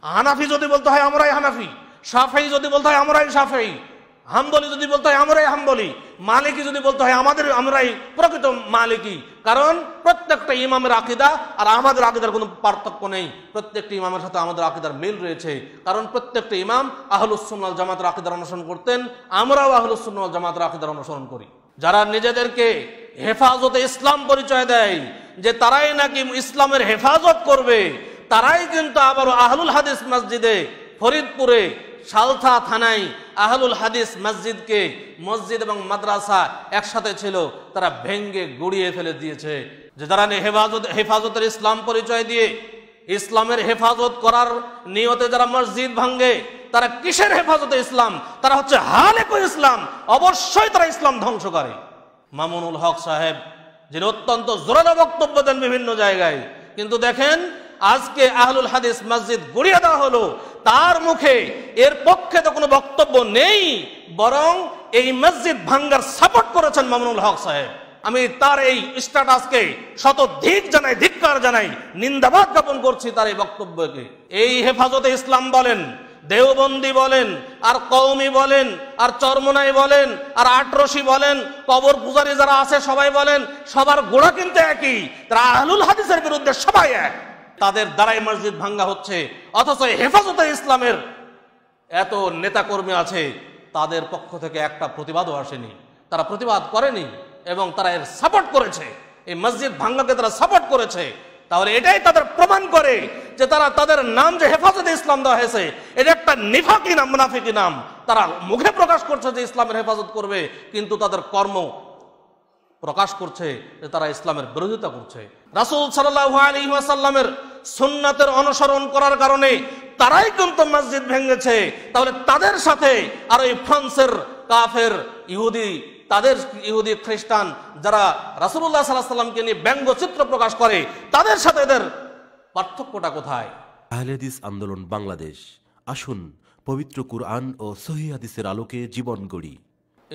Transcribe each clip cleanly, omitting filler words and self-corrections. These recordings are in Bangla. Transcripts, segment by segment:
হানাফি যদি বলতে হয় আমরাই হানাফি, শাফেঈ যদি বলতে হয় আমরাই শাফেঈ, হাম্বলি যদি বলতে হয় আমরাই হাম্বলি, মালিকি যদি বলতে হয় আমরাই প্রকৃত মালিকি। কারণ প্রত্যেকটা ইমামের আকীদা আর আমাদের আকীদার কোনো পার্থক্য নেই, প্রত্যেকটা ইমামের সাথে আমাদের আকীদার মিল রয়েছে। কারণ প্রত্যেকটা ইমাম আহলুস সুন্নাহ ওয়াল জামাতের আকীদার অনুসরণ করতেন, আমরাও আহলুস সুন্নাহ ওয়াল জামাতের আকীদার অনুসরণ করি। যারা নিজেদেরকে হেফাজতে ইসলাম পরিচয় দেয় যে তারাই নাকি ইসলামের হেফাজত করবে, তারাই কিন্তু আবার আহলুল হাদিস মসজিদে ফরিদপুরে সালথা থানায় আহলুল হাদিস মসজিদকে, মসজিদ এবং মাদ্রাসা একসাথে ছিল, তারা ভেঙ্গে গুড়িয়ে ফেলে দিয়েছে। যে যারা হেফাজতের ইসলাম পরিচয় দিয়ে ইসলামের হেফাজত করার নিয়তে যারা মসজিদ ভাঙ্গে, তারা কিসের হেফাজতে ইসলাম? তারা হচ্ছে হালেকুল ইসলাম, অবশ্যই তারা ইসলাম ধ্বংস করে। মামুনুল হক সাহেব যিনি অত্যন্ত জোরালো বক্তব্য দেন বিভিন্ন জায়গায়, কিন্তু দেখেন আজকে আহলুল হাদিস মসজিদ গুড়িয়ে দেওয়া হলো, তার মুখে এর পক্ষে তো কোনো বক্তব্য নেই, বরং এই মসজিদ ভাঙ্গার সাপোর্ট করেছেন মামুনুল হক সাহেব। আমি তার এই স্ট্যাটাসকে শতধিক জানাই, ধিক্কার জানাই, নিন্দাবাদ জ্ঞাপন করছি তার এই বক্তব্যকে। এই হেফাজতে ইসলাম বলেন, দেওবন্দি বলেন, আর কওমি বলেন, আর চরমনাই বলেন, আর আটরশি বলেন, কবর পূজারী যারা আছে সবাই বলেন, সবার গোড়া কিন্তু একই, তারা আহলুল হাদিসের বিরুদ্ধে সবাই এক। তাদের দ্বারাই মসজিদ ভাঙ্গা হচ্ছে, অথচ হেফাজতে ইসলামের এত নেতাকর্মী আছে, তাদের পক্ষ থেকে একটা প্রতিবাদও আসেনি, তারা প্রতিবাদ করেনি এবং তারা এর সাপোর্ট করেছে, এই মসজিদ ভাঙ্গাকে তারা সাপোর্ট করেছে। তাহলে এটাই তাদের প্রমাণ করে যে তারা, তাদের নাম যে হেফাজতে ইসলাম দেওয়া হয়েছে, এটা একটা নিফাকি নাম, মুনাফিকি নাম। তারা মুখে প্রকাশ করছে যে ইসলামের হেফাজত করবে, কিন্তু তাদের কর্ম প্রকাশ করছে যে তারা ইসলামের বিরোধিতা করছে। রাসূল সাল্লাল্লাহু আলাইহি ওয়াসাল্লামের সুন্নাতের অনুসরণ করার কারণে তারাই কিন্তু মসজিদ ভেঙেছে। তাহলে তাদের সাথে আর ওই ফ্রান্সের কাফের ইহুদি, তাদের ইহুদি খ্রিস্টান যারা রাসূলুল্লাহ সাল্লাল্লাহু আলাইহি ওয়াসাল্লামকে নিয়ে ব্যঙ্গচিত্র প্রকাশ করে, তাদের সাথে এদের পার্থক্যটা কোথায়? আহলে হাদিস আন্দোলন বাংলাদেশ, আসুন পবিত্র কুরআন ও সহিহ হাদিসের আলোকে জীবন গড়ি।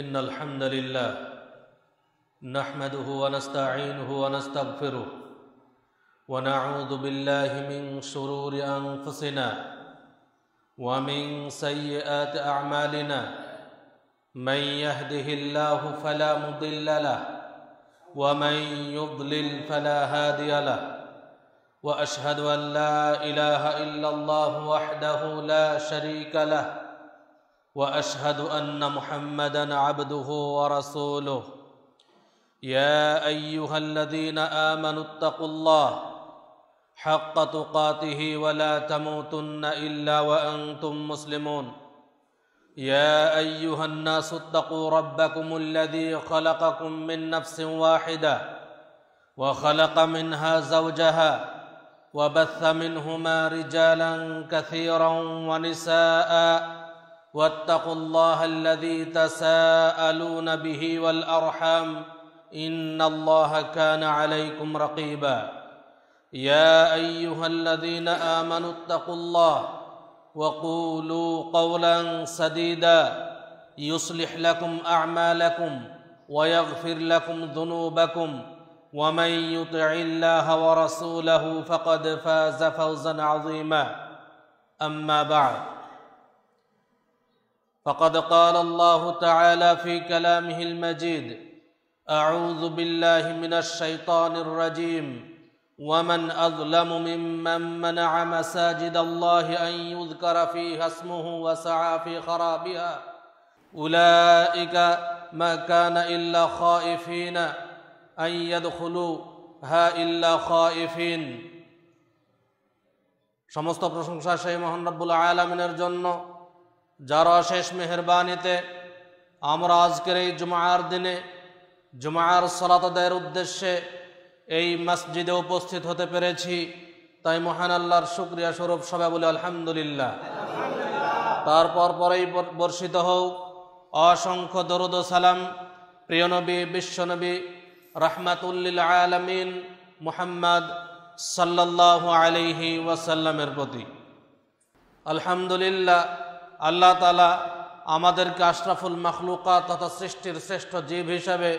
ইন্নাল হামদুলিল্লাহ নাহমাদুহু ওয়া নাস্তাঈনুহু ওয়া নাস্তাগফিরুহু ওয়া নাউযু বিল্লাহি মিন শুরুরি আনফুসিনা ওয়া মিন সাইয়্যাতি আ'মালিনা মান ইয়াহদিহিল্লাহু ফালা মুদিল্লা লাহু ওয়া মান ইউদ্লিল ফালা হাদিয়া লাহু ওয়া আশহাদু আন লা ইলাহা ইল্লাল্লাহু ওয়াহদাহু লা শারীকা লাহু ওয়া আশহাদু আন্না মুহাম্মাদান আবদুহু ওয়া রাসূলুহু ইয়া আইয়ুহাল্লাযীনা আমানুত্তাকুল্লাহ হাক্কা তুকাতিহি ওয়া লা তামুতুন্না ইল্লা ওয়া আনতুম মুসলিমুন ইয়া আইয়ুহান নাসুত্তাকু রাব্বাকুমুল্লাযী খালাকাকুম মিন নাফসিন ওয়াহিদা ওয়া খালাকা মিনহা যাওজাহা ওয়া বাথা মিনহুমা রিজালান কাসীরান ওয়া নিসাআ ওয়াত্তাকুল্লাহাল্লাযী তাসাআলুনা বিহি ওয়াল আরহাম ইন্নাল্লাহা কানা আলাইকুম রাকীবা ইয়া আইয়ুহাল্লাযীনা আমানুত্তাকুল্লাহ ওয়া কুলু কওলান সাদীদা ইউসলিহ লাকুম আ'মালাকুম ওয়া ইয়াগফির লাকুম যুনুবাকুম ওয়া মান ইউতি'ইল্লাহা ওয়া রাসূলাহু ফাকাদ ফাযা ফাওজান আযীমা আম্মা বা'দ ফাকাদ ক্বালা আল্লাহু তাআলা ফি কালামিহিল মাজিদ আউযু বিল্লাহি মিনাশ শাইতানির রাজীম ومن أظلم ممن منع مساجد الله أن يذكر فيها اسمه وسعى في خرابها أولئك ما كان إلا خائفين أن يدخلوها إلا خائفين। সমস্ত প্রশংসা সেই মহান রব্বুল আলামিনের জন্য, যার অশেষ মেহেরবানিতে আমরা আজকের এই জুমার দিনে জুমার সালাত আদায়ের উদ্দেশ্যে এই মসজিদে উপস্থিত হতে পেরেছি। তাই মহান আল্লাহর শুকরিয়া স্বরূপ সবাই বলে আলহামদুলিল্লাহ। তারপর পরেই বর্ষিত হোক অসংখ্য দরুদ ও সালাম প্রিয় নবী, বিশ্বনবী রাহমাতুল লিল আলামিন মুহাম্মদ সাল্লাল্লাহু আলাইহি ওয়াসাল্লামের প্রতি। আলহামদুলিল্লাহ, আল্লাহ তাআলা আমাদেরকে আশরাফুল মাখলুকাত তথা সৃষ্টির শ্রেষ্ঠ জীব হিসাবে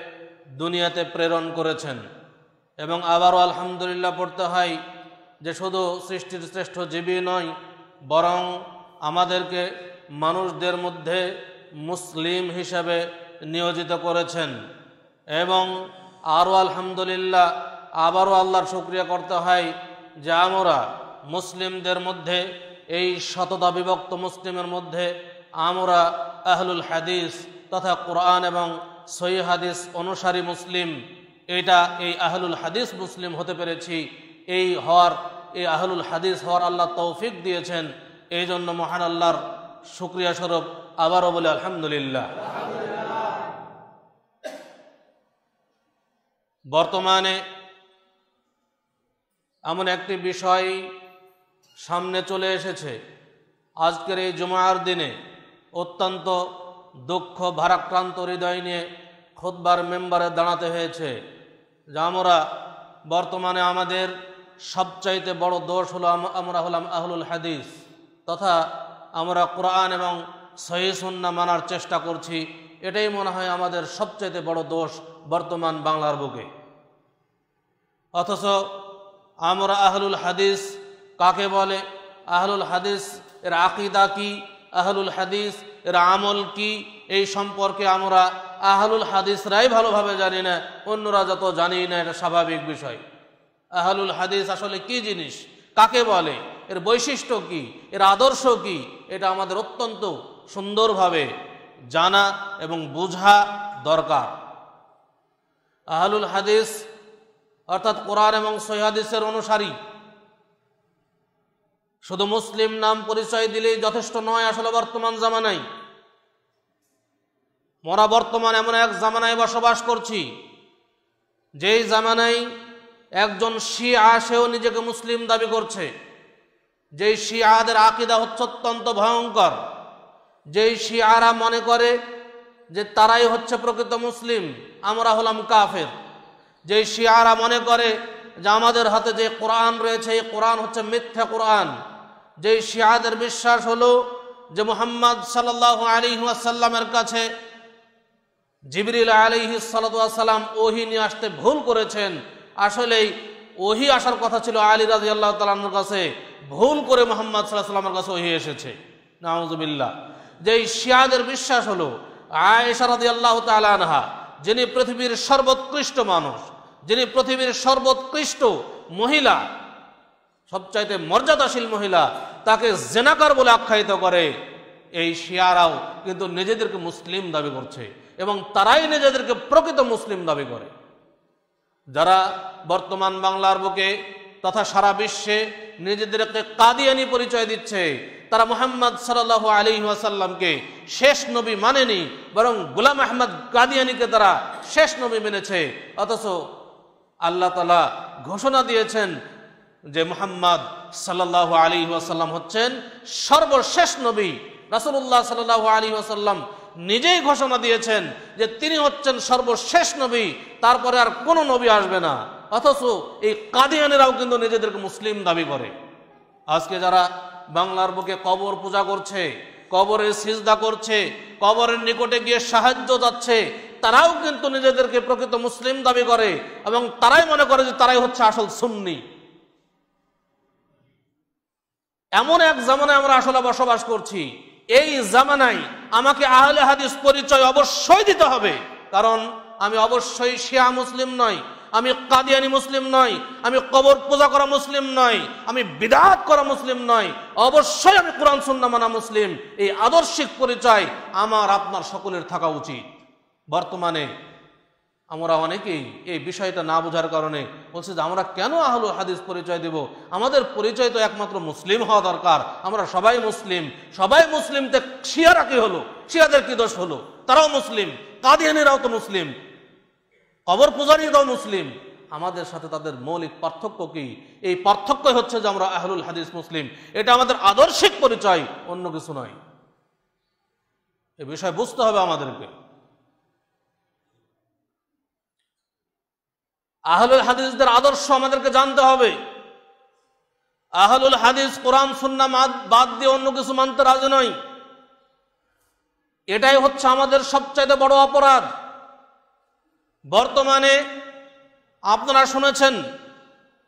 দুনিয়াতে প্রেরণ করেছেন। এবং আবারও আলহামদুলিল্লাহ পড়তে হয় যে শুধু সৃষ্টির শ্রেষ্ঠ জীবই নয়, বরং আমাদেরকে মানুষদের মধ্যে মুসলিম হিসেবে নিয়োজিত করেছেন। এবং আরও আলহামদুলিল্লাহ, আবারও আল্লাহর শুকরিয়া করতে হয় যে আমরা মুসলিমদের মধ্যে, এই শততা বিভক্ত মুসলিমের মধ্যে আমরা আহলুল হাদিস তথা কোরআন এবং সহিহ হাদিস অনুসারী মুসলিম, এই আহলুল হাদিস মুসলিম হতে পেরেছি। এই আহলুল হাদিস হওয়ার আল্লাহ তৌফিক দিয়েছেন। এই জন্য মহান আল্লাহর শুকরিয়া স্বরূপ আবারও বলে আলহামদুলিল্লাহ। বর্তমানে এমন একটি বিষয় সামনে চলে এসেছে, আজকের এই জুমার দিনে অত্যন্ত দুঃখ ভারাক্রান্ত হৃদয় নিয়ে খুতবার মেম্বারে দাঁড়াতে হয়েছে যে আমরা বর্তমানে আমাদের সবচাইতে বড় দোষ হলো আমরা হলাম আহলুল হাদিস, তথা আমরা কোরআন এবং সহিহ সুন্নাহ মানার চেষ্টা করছি। এটাই মনে হয় আমাদের সবচাইতে বড় দোষ বর্তমান বাংলার বুকে। অথচ আমরা আহলুল হাদিস কাকে বলে, আহলুল হাদিস এর আকীদা কি, আহলুল হাদিস এর আমল কি, এই সম্পর্কে আমরা আহলুল হাদিসরাই ভালোভাবে জানি না, অন্যরা যত জানি না, এটা স্বাভাবিক বিষয়। আহলুল হাদিস আসলে কি জিনিস, কাকে বলে, এর বৈশিষ্ট্য কি, এর আদর্শ কি, এটা আমাদের অত্যন্ত সুন্দরভাবে জানা এবং বোঝা দরকার। আহলুল হাদিস অর্থাৎ কোরআন এবং সহিহ হাদিসের অনুসারী শুধু মুসলিম নাম পরিচয় দিলেই যথেষ্ট নয়। আসলে বর্তমান জামানায় মোরা বর্তমান এমন এক জামানায় বসবাস করছি, যেই জামানায় একজন শিয়া সেও নিজেকে মুসলিম দাবি করছে। যেই শিয়াদের আকীদা হচ্ছে অত্যন্ত ভয়ঙ্কর, যেই শিয়ারা মনে করে যে তারাই হচ্ছে প্রকৃত মুসলিম, আমরা হলাম কাফের। যেই শিয়ারা মনে করে যে আমাদের হাতে যে কোরআন রয়েছে এই কোরআন হচ্ছে মিথ্যা কোরআন। যেই শিয়াদের বিশ্বাস হলো যে মুহাম্মদ সাল্লাল্লাহু আলাইহি ওয়াসাল্লামের কাছে জিবরিল আলাইহিস সালাতু ওয়াস সালাম ওহী নিয়ে আসতে ভুল করেছেন, আসলেই ওহী আসার কথা ছিল আলী রাদিয়াল্লাহু তাআলা আনহুর কাছে, ভুল করে মুহাম্মদ সাল্লাল্লাহু আলাইহি ওয়াসাল্লামের কাছে ওহী এসেছে। নাউযুবিল্লাহ। যেই শিয়াদের বিশ্বাস হলো আয়েশা রাদিয়াল্লাহু তাআলা আনহা, যিনি পৃথিবীর সর্বোৎকৃষ্ট মানুষ, যিনি পৃথিবীর সর্বোৎকৃষ্ট মহিলা, সবচাইতে মর্যাদাশীল মহিলা, তাকে জেনাকার বলে আখ্যায়িত করে। এই শিয়ারাও কিন্তু নিজেদেরকে মুসলিম দাবি করছে এবং তারাই নিজেদেরকে প্রকৃত মুসলিম দাবি করে। যারা বর্তমান বাংলার বুকে তথা সারা বিশ্বে নিজেদেরকে কাদিয়ানি পরিচয় দিচ্ছে, তারা মুহাম্মদ সাল্লাল্লাহু আলাইহি ওয়াসাল্লামকে শেষ নবী মানেনি, বরং গোলাম আহমদ কাদিয়ানিকে তারা শেষ নবী মেনেছে। অথচ আল্লাহ তাআলা ঘোষণা দিয়েছেন যে মুহাম্মদ সাল্লাল্লাহু আলাইহি ওয়াসাল্লাম হচ্ছেন সর্বশেষ নবী। রাসূলুল্লাহ সাল্লাল্লাহু আলাইহি ওয়াসাল্লাম নিজেই ঘোষণা দিয়েছেন যে তিনি হচ্ছেন সর্বশেষ নবী, তারপরে আর কোনো নবী আসবে না। অথচ এই কাদিয়ানিরাও কিন্তু নিজেদেরকে মুসলিম দাবি করে। আজকে যারা বাংলার বুকে কবর পূজা করছে, কবরে সিজদা করছে, কবরের নিকটে গিয়ে সাহায্য যাচ্ছে, তারাও কিন্তু নিজেদেরকে প্রকৃত মুসলিম দাবি করে এবং তারাই মনে করে যে তারাই হচ্ছে আসল সুন্নি। এমন এক জামানায় আমরা আসলে বসবাস করছি। এই জামানায় আমাকে আহলে হাদিস পরিচয় অবশ্যই দিতে হবে, কারণ আমি অবশ্যই শিয়া মুসলিম নই, আমি কাদিয়ানি মুসলিম নই, আমি কবর পূজা করা মুসলিম নই, আমি বিদআত করা মুসলিম নই, অবশ্যই আমি কোরআন সুন্নাহ মানা মুসলিম। এই আদর্শিক পরিচয় আমার আপনার সকলের থাকা উচিত। বর্তমানে আমরা অনেকেই এই বিষয়টা না বোঝার কারণে বলছে যে আমরা কেন আহলুল হাদিস পরিচয় দেব, আমাদের পরিচয় তো একমাত্র মুসলিম হওয়া দরকার, আমরা সবাই মুসলিম। সবাই মুসলিম, তো শিয়ারা কি হলো, শিয়াদের কি দোষ হলো, তারাও মুসলিম, কাদিয়ানিরাও তো মুসলিম, কবর পূজারীরাও মুসলিম। আমাদের সাথে তাদের মৌলিক পার্থক্য কি? এই পার্থক্যই হচ্ছে যে আমরা আহলুল হাদিস মুসলিম। এটা আমাদের আদর্শিক পরিচয়, অন্য কিছু নয়। এই বিষয় বুঝতে হবে আমাদেরকে। আহলুল হাদিসদের আদর্শ আমাদেরকে জানতে হবে। আহলুল হাদিস কোরআন সুন্নাহ বাদ দিয়ে অন্য কিছু মানতে রাজি নয়। এটাই হচ্ছে আমাদের সবচাইতে বড় অপরাধ। বর্তমানে আপনারা শুনেছেন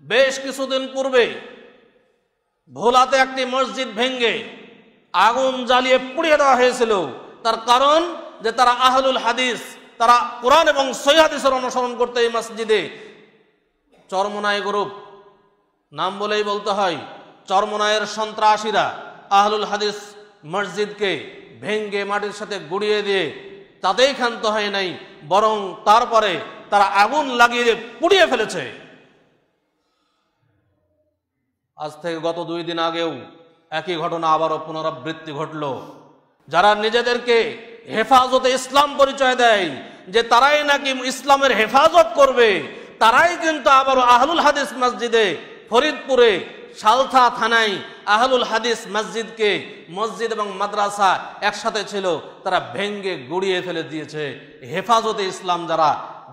বেশ কিছুদিন পূর্বে ভোলাতে একটি মসজিদ ভেঙ্গে আগুন জ্বালিয়ে পুড়িয়ে দেওয়া হয়েছিল। তার কারণ যে তারা আহলুল হাদিস, তারা কোরআন এবং সহিহ হাদিসের অনুসরণ করতে এই মসজিদে চরমনাই গ্রুপ, নাম বলেই বলতে হয়, চরমনাইয়ের সন্ত্রাসীরা আহলুল হাদিস মসজিদকে ভেঙ্গে মাটির সাথে গুড়িয়ে দিয়ে তাতেই ক্ষান্ত হয় নাই, বরং তারপরে তারা আগুন লাগিয়ে পুড়িয়ে ফেলেছে। আজ থেকে গত 2 দিন আগেও একই ঘটনা আবারও পুনরাবৃত্তি ঘটল। যারা নিজেদেরকে হেফাজতে ইসলাম পরিচয় দেয় যে তারাই নাকি ইসলামের হেফাজত করবে, তারাই কিন্তু আবারও আহলুল হাদিস মসজিদে ফরিদপুরে সালথা থানায় আহলুল হাদিস মসজিদকে, মসজিদ এবং মাদ্রাসা একসাথে ছিল, তারা ভেঙ্গে গুড়িয়ে ফেলে দিয়েছে। হেফাজতে ইসলাম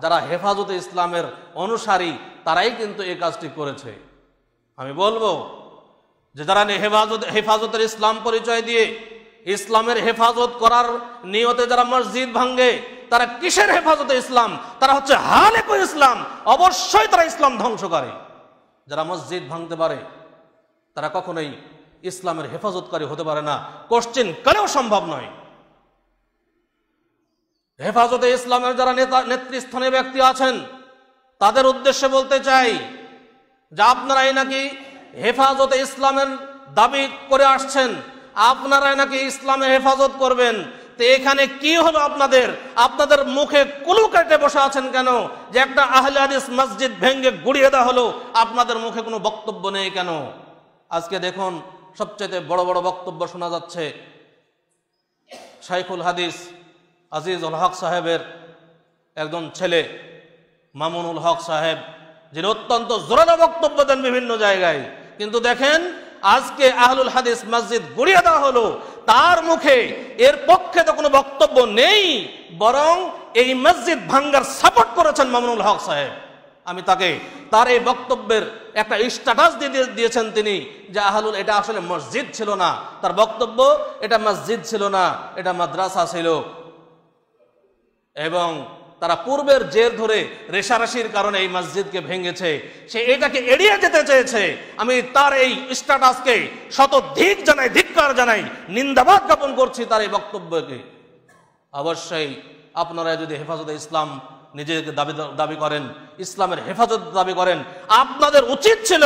যারা হেফাজতে ইসলামের অনুসারী, তারাই কিন্তু এই কাজটি করেছে। আমি বলবো যে যারা হেফাজতের ইসলাম পরিচয় দিয়ে ইসলামের হেফাজত করার নিয়তে যারা মসজিদ ভাঙ্গে, তারা কিসের হেফাজতে ইসলাম? তারা হচ্ছে হালেকুল ইসলাম। অবশ্যই তারা ইসলাম ধ্বংস করে। যারা মসজিদ ভাঙতে পারে তারা কখনোই ইসলামের হেফাজতকারী হতে পারে না, কোশ্চিন কালেও সম্ভব নয়। হেফাজতে ইসলামের যারা নেতৃস্থানীয় ব্যক্তি আছেন, তাদের উদ্দেশ্যে বলতে চাই যে আপনারাই নাকি হেফাজতে ইসলামের দাবি করে আসছেন, আপনারাই নাকি ইসলামের হেফাজত করবেন। তো এখানে কি হলো? আপনাদের মুখে কুলু কেটে বসে আছেন কেন? যে একটা আহলে হাদিস মসজিদ ভেঙ্গে গুড়িয়ে দেওয়া হলো, আপনাদের মুখে কোনো বক্তব্য নেই কেন? আজকে দেখুন সবচেয়ে বড় বড় বক্তব্য শোনা যাচ্ছে শাইখুল হাদিস আজিজুল হক সাহেবের একজন ছেলে মামুনুল হক সাহেব, যিনি অত্যন্ত জোরালো বক্তব্য দেন বিভিন্ন জায়গায়। কিন্তু দেখেন আজকে আহলুল হাদিস মসজিদ গুড়িয়ে দেওয়া হলো, তার মুখে এর পক্ষে তো কোনো বক্তব্য নেই, বরং এই মসজিদ ভাঙ্গার সাপোর্ট করেছেন মামুনুল হক সাহেব। আমি তার এই বক্তব্যের একটা স্ট্যাটাস দিয়েছেন তিনি, যে এটা আসলে মসজিদ ছিল না। তার বক্তব্য, এটা মসজিদ ছিল না, এটা মাদ্রাসা ছিল, এবং তারা পূর্বের জের ধরে রেশারেশির কারণে এই মসজিদকে ভেঙেছে। সে এটাকে এড়িয়ে যেতে চেয়েছে। আমি তার এই স্ট্যাটাসকে শতধিক জানাই, ধিক্কার জানাই, নিন্দাবাদ জ্ঞাপন করছি তার এই বক্তব্যকে। অবশ্যই আপনারা যদি হেফাজতে ইসলাম নিজেকে দাবি করেন, ইসলামের হেফাজত দাবি করেন, আপনাদের উচিত ছিল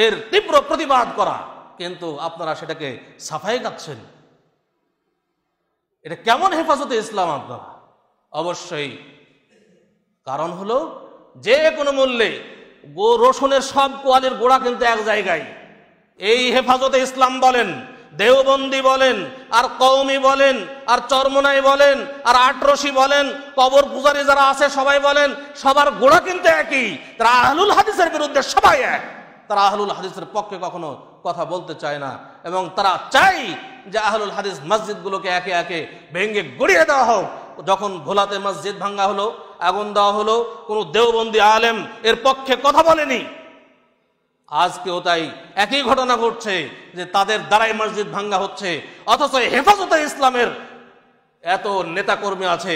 এর তীব্র প্রতিবাদ করা, কিন্তু আপনারা সেটাকে সাফাই গাচ্ছেন। এটা কেমন হেফাজতে ইসলাম আপনারা? অবশ্যই কারণ হলো যে কোনো মূল্যে রসুনের সব কোয়ালির গোড়া কিন্তু এক জায়গায়। এই হেফাজতে ইসলাম বলেন, দেওবন্দি বলেন, আর কওমি বলেন, আর চরমনাই বলেন, আর আটরশি বলেন, কবর পূজারী যারা আছে সবাই বলেন, সবার গোড়া কিন্তু একই। তারা আহলুল হাদিসের বিরুদ্ধে সবাই এক। তারা আহলুল হাদিসের পক্ষে কখনো কথা বলতে চায় না, এবং তারা চাই যে আহলুল হাদিস মসজিদগুলোকে একে একে ভেঙে গড়িয়ে দেওয়া হোক। যখন ভোলাতে মসজিদ ভাঙ্গা হলো, আগুন দেওয়া হলো, কোনো দেওবন্দি আলেম এর পক্ষে কথা বলেনি। আজকেও তাই একই ঘটনা ঘটছে, যে তাদের দ্বারাই মসজিদ ভাঙ্গা হচ্ছে, অথচ হেফাজতে ইসলামের এত নেতাকর্মী আছে,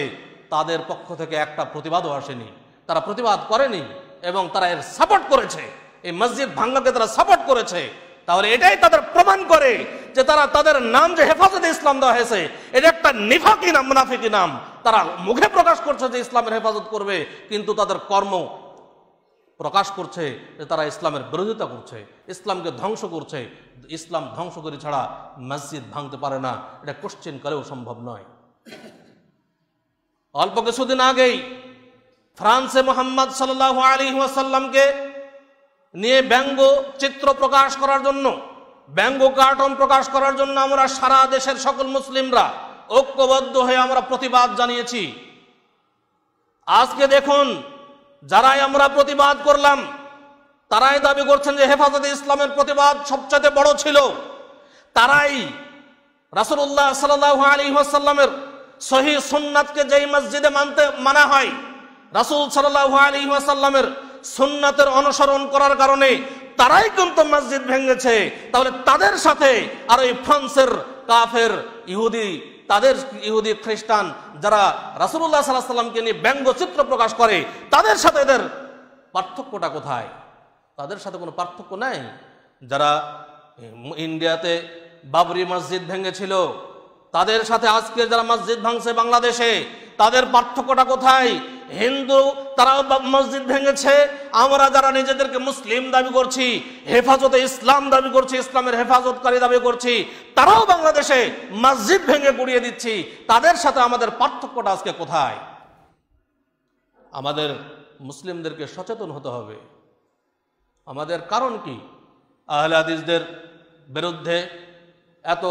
তাদের পক্ষ থেকে একটা প্রতিবাদও আসেনি, তারা প্রতিবাদ করেনি, এবং তারা এর সাপোর্ট করেছে, এই মসজিদ ভাঙ্গাকে তারা সাপোর্ট করেছে। তাহলে এটাই তাদের প্রমাণ করে যে তাদের নাম যে হেফাজতে ইসলাম দেওয়া হয়েছে, এটা একটা নিফাকি নাম, মুনাফিকি নাম। তারা মুখে প্রকাশ করছে যে ইসলামের হেফাজত করবে, কিন্তু তাদের কর্ম প্রকাশ করছে যে তারা ইসলামের বিরোধিতা করছে, ইসলামকে ধ্বংস করছে। ইসলাম ধ্বংস করে ছাড়া মসজিদ ভাঙতে পারে না, এটা কোশ্চেন করেও সম্ভব নয়। অল্প কিছুদিন আগেই ফ্রান্সে মুহাম্মদ সাল্লাল্লাহু আলাইহি ওয়াসাল্লামকে নিয়ে ব্যঙ্গ চিত্র প্রকাশ করার জন্য, ব্যঙ্গ কার্টুন প্রকাশ করার জন্য আমরা সারা দেশের সকল মুসলিমরা ঐক্যবদ্ধ হয়ে আমরা প্রতিবাদ জানিয়েছি। আজকে দেখুন, যারাই আমরা প্রতিবাদ করলাম, তারাই দাবি করছেন যে হেফাজতে ইসলামের প্রতিবাদ সবচেয়ে বড় ছিল। তারাই রাসূলুল্লাহ সাল্লাল্লাহু আলাইহি ওয়াসাল্লামের সহিহ সুন্নাতকে যেই মসজিদে মানা হয়, রাসূল সাল্লাল্লাহু আলাইহি ওয়াসাল্লামের সুন্নাতের অনুসরণ করার কারণে তারাই কিন্তু মসজিদ ভেঙেছে। তাহলে তাদের সাথে আর ওই ফ্রান্সের কাফের ইহুদি, তাদের ইহুদি খ্রিস্টান যারা রাসূলুল্লাহ সাল্লাল্লাহু আলাইহি ওয়াসাল্লামকে নিয়ে ব্যঙ্গচিত্র প্রকাশ করে, তাদের সাথে এদের পার্থক্যটা কোথায়? তাদের সাথে কোনো পার্থক্য নাই। যারা ইন্ডিয়াতে বাবরি মসজিদ ভেঙেছিল, তাদের সাথে আজকে যারা মসজিদ ভাঙছে বাংলাদেশে, তাদের পার্থক্যটা কোথায়? হিন্দু তারাও মসজিদ ভেঙেছে, আমরা যারা নিজেদেরকে মুসলিম দাবি করছি, হেফাজতে ইসলাম দাবি করছি, ইসলামের হেফাজতকারী দাবি করছি, তারাও বাংলাদেশে মসজিদ ভেঙে গুড়িয়ে দিচ্ছি। তাদের সাথে আমাদের পার্থক্যটা আজকে কোথায়? আমাদের মুসলিমদেরকে সচেতন হতে হবে। আমাদের কারণ কি? আহলে হাদিসদের বিরুদ্ধে এত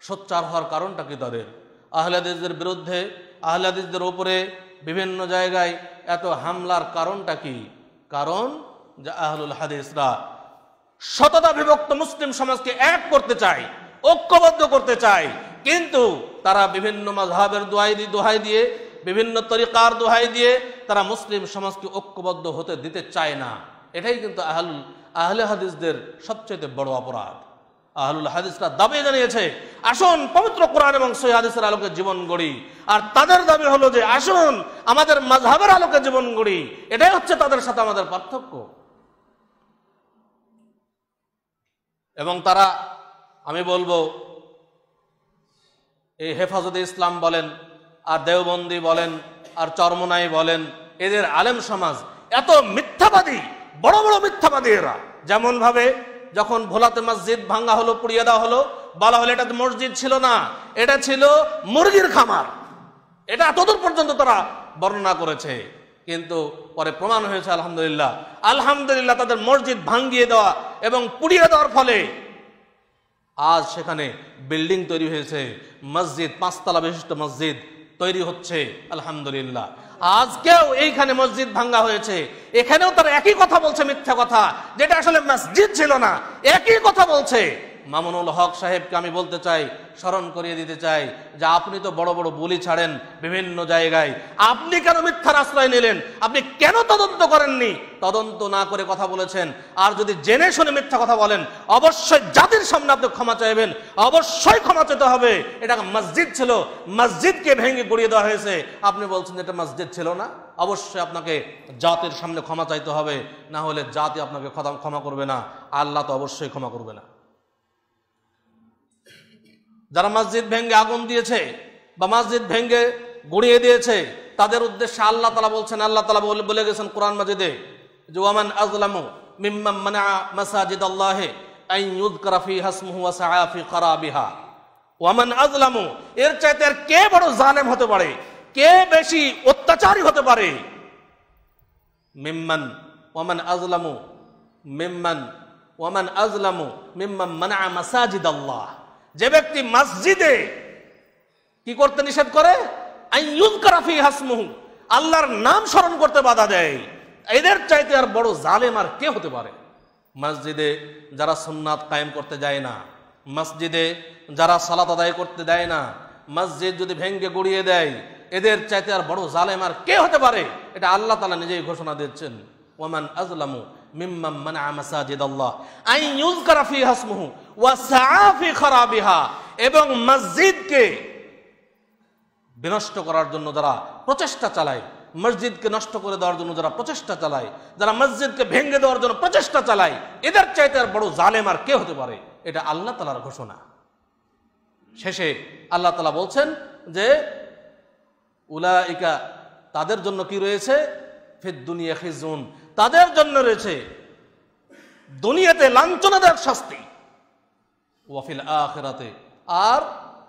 সোচ্চার হওয়ার কারণটা কি? তাদের আহলে হাদিসদের বিরুদ্ধে, আহলে হাদিসদের উপরে বিভিন্ন জায়গায় এত হামলার কারণটা কি? কারণ যে আহলুল হাদিসরা শততা বিভক্ত মুসলিম সমাজকে এক করতে চায়, ঐক্যবদ্ধ করতে চায়, কিন্তু তারা বিভিন্ন মাযহাবের দোহাই দিয়ে, বিভিন্ন তরিকার দোহাই দিয়ে তারা মুসলিম সমাজকে ঐক্যবদ্ধ হতে দিতে চায় না। এটাই কিন্তু আহলে হাদিসদের সবচেয়ে বড় অপরাধ। আহলুল হাদিসরা দাবি জানিয়েছে, আসুন পবিত্র কোরআন এবং সহিহ হাদিসের আলোকে জীবন গড়ি। আর তাদের দাবি হলো যে আসুন আমাদের মাযহাবের আলোকে জীবন গড়ি। এটাই হচ্ছে তাদের সাথে আমাদের পার্থক্য। এবং তারা, আমি বলবো, এই হেফাজতে ইসলাম বলেন, আর দেওবন্দি বলেন, আর চরমোনাই বলেন, এদের আলেম সমাজ এত মিথ্যাবাদী, বড় বড় মিথ্যাবাদী এরা। যেমন ভাবে যখন ভোলাতে মসজিদ ভাঙ্গা হলো, পুড়িয়ে দেওয়া হলো, বলা হলো এটা তো মসজিদ ছিল না, এটা ছিল মুরগির খামার। এটা এতদূর পর্যন্ত তারা বর্ণনা করেছে, কিন্তু পরে প্রমাণ হয়েছে আলহামদুলিল্লাহ তাদের মসজিদ ভাঙ্গিয়ে দেওয়া এবং পুড়িয়ে দেওয়ার ফলে আজ সেখানে বিল্ডিং তৈরি হয়েছে, মসজিদ, 5 তলা বিশিষ্ট মসজিদ তৈরি হচ্ছে আলহামদুলিল্লাহ। আজকেও এইখানে মসজিদ ভাঙ্গা হয়েছে, এখানেও তারা একই কথা বলছে, মিথ্যা কথা, যেটা আসলে মসজিদ ছিল না, একই কথা বলছে। মামুনুল হক সাহেবকে আমি বলতে চাই, স্মরণ করিয়ে দিতে চাই যে আপনি তো বড় বড় বুলি ছাড়েন বিভিন্ন জায়গায়, আপনি কেন মিথ্যার আশ্রয় নিলেন? আপনি কেন তদন্ত করেননি? তদন্ত না করে কথা বলেছেন। আর যদি জেনে শুনে মিথ্যা কথা বলেন, অবশ্যই জাতির সামনে আপনি ক্ষমা চাইবেন, অবশ্যই ক্ষমা চাইতে হবে। এটা মসজিদ ছিল, মসজিদকে ভেঙে গুড়িয়ে দেওয়া হয়েছে, আপনি বলছেন এটা মসজিদ ছিল না। অবশ্যই আপনাকে জাতির সামনে ক্ষমা চাইতে হবে, না হলে জাতি আপনাকে ক্ষমা করবে না, আল্লাহ তো অবশ্যই ক্ষমা করবে না। যারা মসজিদ ভেঙে আগুন দিয়েছে বা মসজিদ ভেঙে গুড়িয়ে দিয়েছে, তাদের উদ্দেশ্যে আল্লাহ তাআলা বলছেন, আল্লাহ তাআলা বলে গেছেন কোরআন মাজিদে যে ওয়ামান আযলামু মিম্মান মানাআ মাসাজিদাল্লাহি আন ইউযকারা ফিহা ইসমুহু ওয়া সাআ ফি খারাবিহা। ওয়ামান আযলামু, এর চাইতে আর কে বড় জালেম হতে পারে, কে বেশি অত্যাচারী হতে পারে? ওয়ামান আযলামু মিম্মান মানাআ মাসাজিদাল্লাহ, যে ব্যক্তি মসজিদে কি করতে নিষেধ করে? আল্লাহর নাম স্মরণ করতে বাধা দেয়। এদের চাইতে আর বড় জালেম আর কে হতে পারে? মসজিদে যারা সুন্নাত কায়েম করতে যায় না, মসজিদে যারা সালাত আদায় করতে দেয় না, মসজিদ যদি ভেঙ্গে গুড়িয়ে দেয়, এদের চাইতে আর বড় জালেম আর কে হতে পারে? এটা আল্লাহ তাআলা নিজেই ঘোষণা দিচ্ছেন, ওয়ামান আযলামু মিম্মান মানাআ মাসাজিদাল্লাহ আন ইউযকারা ফিহা ইসমুহু ওয়া সাআ ফি খারাবিহা। এবং মসজিদকে বিনষ্ট করার জন্য যারা প্রচেষ্টা চালায়, মসজিদকে নষ্ট করে দেওয়ার জন্য যারা প্রচেষ্টা চালায়, যারা মসজিদকে ভেঙে দেওয়ার জন্য প্রচেষ্টা চালায়, এদের চাইতে আর বড় জালেম আর কে হতে পারে? এটা আল্লাহ তাআলার ঘোষণা। শেষে আল্লাহ তাআলা বলছেন যে উলাইকা, তাদের জন্য কি রয়েছে? ফিদ দুনিয়া খিজুন, তাদের জন্য রয়েছে দুনিয়াতে লাঞ্ছনাদায়ক শাস্তি, ওয়াফিল আখিরাতে, আর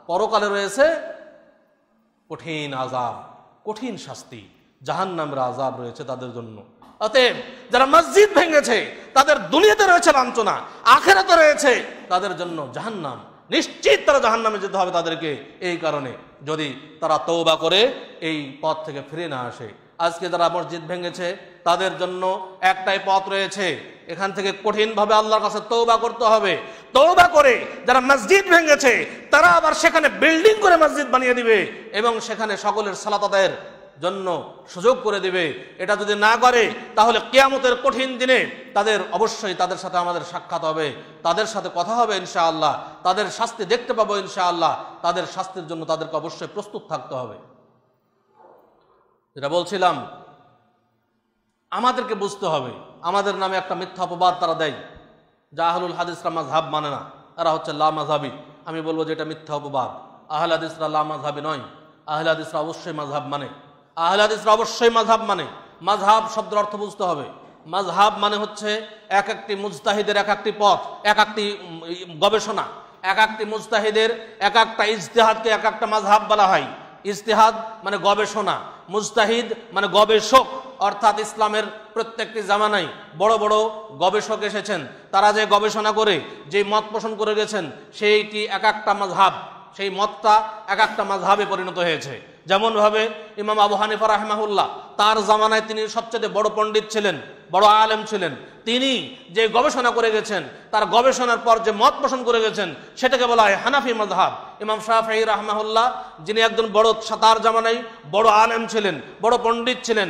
পরকালে রয়েছে কঠিন আযাব, কঠিন শাস্তি, জাহান্নামের আযাব রয়েছে তাদের জন্য। অতএব যারা মসজিদ ভেঙেছে তাদের দুনিয়াতে রয়েছে লাঞ্ছনা, আখিরাতে রয়েছে তাদের জন্য জাহান্নাম। নিশ্চিত তারা জাহান্নামে যেতে হবে তাদেরকে। এই কারণে যদি তারা তওবা করে এই পথ থেকে ফিরে না আসে, আজকে যারা মসজিদ ভেঙেছে তাদের জন্য একটাই পথ রয়েছে, এখান থেকে কঠিনভাবে আল্লাহর কাছে তওবা করতে হবে। তওবা করে যারা মসজিদ ভেঙেছে তারা আবার সেখানে বিল্ডিং করে মসজিদ বানিয়ে দিবে এবং সেখানে সকলের সালাত আদায়ের জন্য সুযোগ করে দিবে। এটা যদি না করে তাহলে কিয়ামতের কঠিন দিনে তাদের অবশ্যই তাদের সাথে আমাদের সাক্ষাৎ হবে, তাদের সাথে কথা হবে ইনশাআল্লাহ, তাদের শাস্তি দেখতে পাবো ইনশাআল্লাহ। তাদের শাস্তির জন্য তাদেরকে অবশ্যই প্রস্তুত থাকতে হবে। যেটা বলছিলাম, আমাদেরকে বুঝতে হবে আমাদের নামে একটা মিথ্যা অপবাদ তারা দেয় যে আহলুল হাদিসরা মাযহাব মানে না, এরা হচ্ছে লা মাযহাবী। আমি বলবো যে এটা মিথ্যা অপবাদ। আহলে হাদিসরা লা মাযহাবী নয়, আহলে হাদিসরা অবশ্যই মাযহাব মানে। আহলে হাদিসরা অবশ্যই মাযহাব মানে। মাযহাব শব্দের অর্থ বুঝতে হবে। মাযহাব মানে হচ্ছে এক একটি মুজতাহিদের এক একটি পথ, এক একটি গবেষণা, এক একটি মুজতাহিদের এক একটা ইজতিহাদকে এক একটা মাযহাব বলা হয়। ইজতিহাদ মানে গবেষণা, মুজতাহিদ মানে গবেষক। অর্থাৎ ইসলামের প্রত্যেকটি জামানায় বড় বড় গবেষক এসেছেন, তারা যে গবেষণা করে যে মত পোষণ করে গেছেন সেইটি এক একটা মাযহাব, সেই মতটা এক একটা মাযহাবে পরিণত হয়েছে। যেমনভাবে ইমাম আবু হানিফা রাহিমাহুল্লাহ, তার জামানায় তিনি সবচেয়ে বড় পণ্ডিত ছিলেন, বড় আলেম ছিলেন। তিনি যে গবেষণা করে গেছেন, তার গবেষণার পর যে মত পোষণ করে গেছেন সেটাকে বলা হয় হানাফি মাযহাব। ইমাম শাফিঈ রাহিমাহুল্লাহ, যিনি একজন বড়, তার জামানায় বড় আলেম ছিলেন, বড় পণ্ডিত ছিলেন,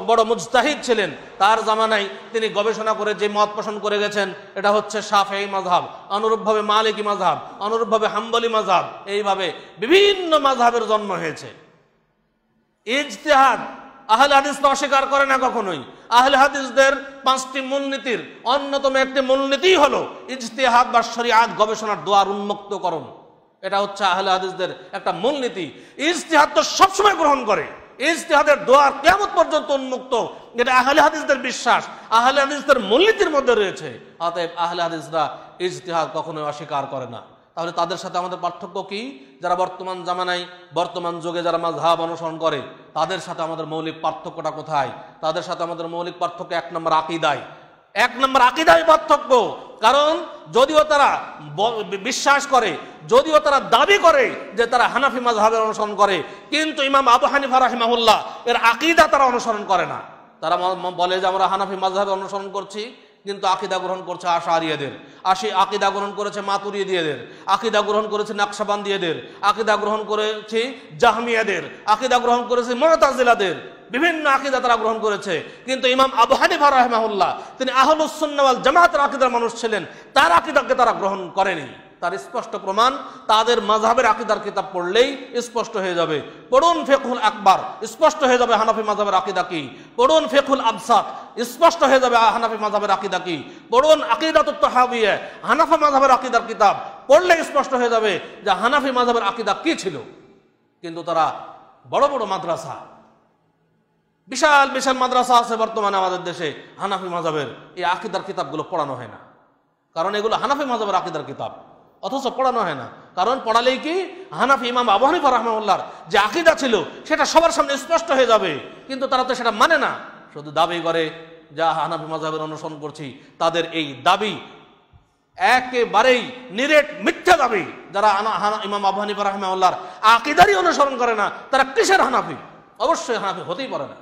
বড় মুজতাহিদ ছিলেন, তার জামানায় তিনি গবেষণা করে যে মত পোষণ করে গেছেন এটা হচ্ছে শাফিঈ মাযহাব। অনুরূপভাবে মালিকি মাযহাব, অনুরূপভাবে হাম্বলি মাযহাব, এইভাবে বিভিন্ন মাযহাবের জন্ম হয়েছে। ইজতিহাদ আহলে হাদিসরা অস্বীকার করে না কখনোই। আহলে হাদিসদের 5টি মূলনীতির অন্যতম একটি মূলনীতি হলো ইজতিহাদ বা শরীয়ত গবেষণার দুয়ার উন্মুক্তকরণ। এটা হচ্ছে আহলে হাদিসদের একটা মূলনীতি। ইজতিহাদ তো সবসময় গ্রহণ করে, ইজতিহাদের দুয়ার কিয়ামত পর্যন্ত উন্মুক্ত, এটা আহলে হাদিসদের বিশ্বাস, আহলে হাদিসদের মূলনীতির মধ্যে রয়েছে। অতএব আহলে হাদিসরা ইজতিহাদ কখনোই অস্বীকার করে না। তাহলে তাদের সাথে আমাদের পার্থক্য কি? যারা বর্তমান জামানায়, বর্তমান যুগে যারা মাযহাব অনুসরণ করে, তাদের সাথে আমাদের মৌলিক পার্থক্যটা কোথায়? তাদের সাথে আমাদের মৌলিক পার্থক্য 1 নম্বর আকীদায়। 1 নম্বর আকীদায় পার্থক্য। কারণ যদিও তারা বিশ্বাস করে, যদিও তারা দাবি করে যে তারা হানাফি মাযহাবের অনুসরণ করে, কিন্তু ইমাম আবু হানিফা রাহিমাহুল্লাহ এর আকীদা তারা অনুসরণ করে না। তারা বলে যে আমরা হানাফি মাযহাবের অনুসরণ করছি, কিন্তু আকীদা গ্রহণ করছে আশআরিয়াদের, আকীদা গ্রহণ করেছে মাতুরিদীদের, আকীদা গ্রহণ করেছে নাকশবন্দিদের, আকীদা গ্রহণ করেছে জাহমিয়াদের, আকীদা গ্রহণ করেছে মুতাজিলাদের, বিভিন্ন আকীদা তারা গ্রহণ করেছে। কিন্তু ইমাম আবু হানিফা রাহিমাহুল্লাহ তিনি আহলুস সুন্নাহ ওয়াল জামাতের আকীদার মানুষ ছিলেন, তার আকীদাকে তারা গ্রহণ করেনি। তার স্পষ্ট প্রমাণ তাদের মাযহাবের আকীদার কিতাব পড়লেই স্পষ্ট হয়ে যাবে। পড়ুন ফিকহুল আকবার, স্পষ্ট হয়ে যাবে হানাফি মাযহাবের আকীদা কি। পড়ুন ফিকহুল আবসাত, স্পষ্ট হয়ে যাবে হানাফি মাযহাবের আকীদা কি। পড়ুন আকীদাতুত তাহাবিয়া, হানাফি মাযহাবের আকীদার কিতাব পড়লে স্পষ্ট হয়ে যাবে যে হানাফি মাযহাবের আকীদা কি ছিল। কিন্তু তারা বড় বড় মাদ্রাসা, বিশাল বিশাল মাদ্রাসা আছে বর্তমানে আমাদের দেশে, হানাফি মাযহাবের এই আকীদার কিতাবগুলো পড়ানো হয় না, কারণ এগুলো হানাফি মাযহাবের আকীদার কিতাব, অথচ পড়ানো হয় না। কারণ পড়ালেই কি হানাফি ইমাম আবু হানিফা রাহিমাহুল্লাহর যে আকীদা ছিল সেটা সবার সামনে স্পষ্ট হয়ে যাবে। কিন্তু তারা তো সেটা মানে না, শুধু দাবি করে যা হানাফি মাযহাবের অনুসরণ করছি। তাদের এই দাবি একেবারেই নিরেট মিথ্যা দাবি। যারা ইমাম আবু হানিফা রাহিমাহুল্লাহর আকীদারই অনুসরণ করে না, তারা কিসের হানাফি? অবশ্যই হানাফি হতেই পারে না।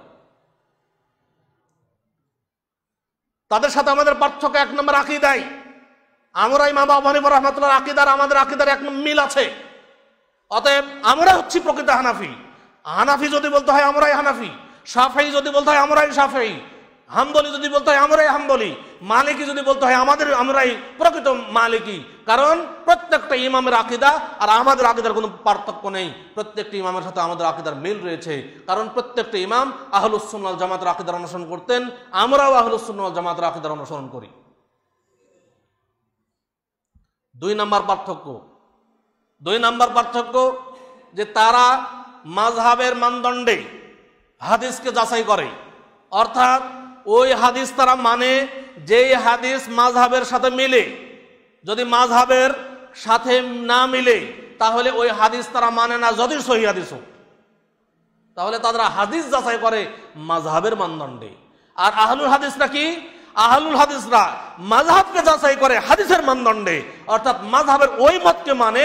তাদের সাথে আমাদের পার্থক্য 1 নম্বর আকীদায়। আমরা ইমাম আবু হানিফা রাহমাতুল্লাহ আকীদার আমাদের আকীদার এক মিল আছে। অতএব আমরা হচ্ছি প্রকৃত হানাফি। হানাফি যদি বলতে হয় আমরাই হানাফি, শাফিঈ যদি বলতে হয় আমরাই শাফিঈ, হাম্বলি যদি বলতে হয় আমরাই হাম্বলি, মালিকি যদি বলতে হয় আমরাই প্রকৃত মালিকি। কারণ প্রত্যেকটা ইমামের আকীদা আর আমাদের আকীদার কোনো পার্থক্য নেই। প্রত্যেকটি ইমামের সাথে আমাদের আকীদার মিল রয়েছে, কারণ প্রত্যেকটা ইমাম আহলুস সুন্নাহ ওয়াল জামাতের আকীদার অনুসরণ করতেন। আমরাও আহলুস সুন্নাহ ওয়াল জামাতের আকীদার অনুসরণ করি। 2 নম্বর পার্থক্য, 2 নম্বর পার্থক্য যে তারা মাযহাবের মানদণ্ডে হাদিসকে যাচাই করে। অর্থাৎ ওই হাদিস তারা মানে যেই হাদিস মাযহাবের সাথে মিলে। যদি মাযহাবের সাথে না মিলে তাহলে ওই হাদিস তারা মানে না, যদি সহিহ হাদিস হোক। তাহলে তারা হাদিস যাচাই করে মাযহাবের মানদণ্ডে। আর আহলুল হাদিসরা কি? আহলুল হাদিসরা মাযহাবকে যাচাই করে হাদিসের মানদণ্ডে। অর্থাৎ মাযহাবের ওই মতকে মানে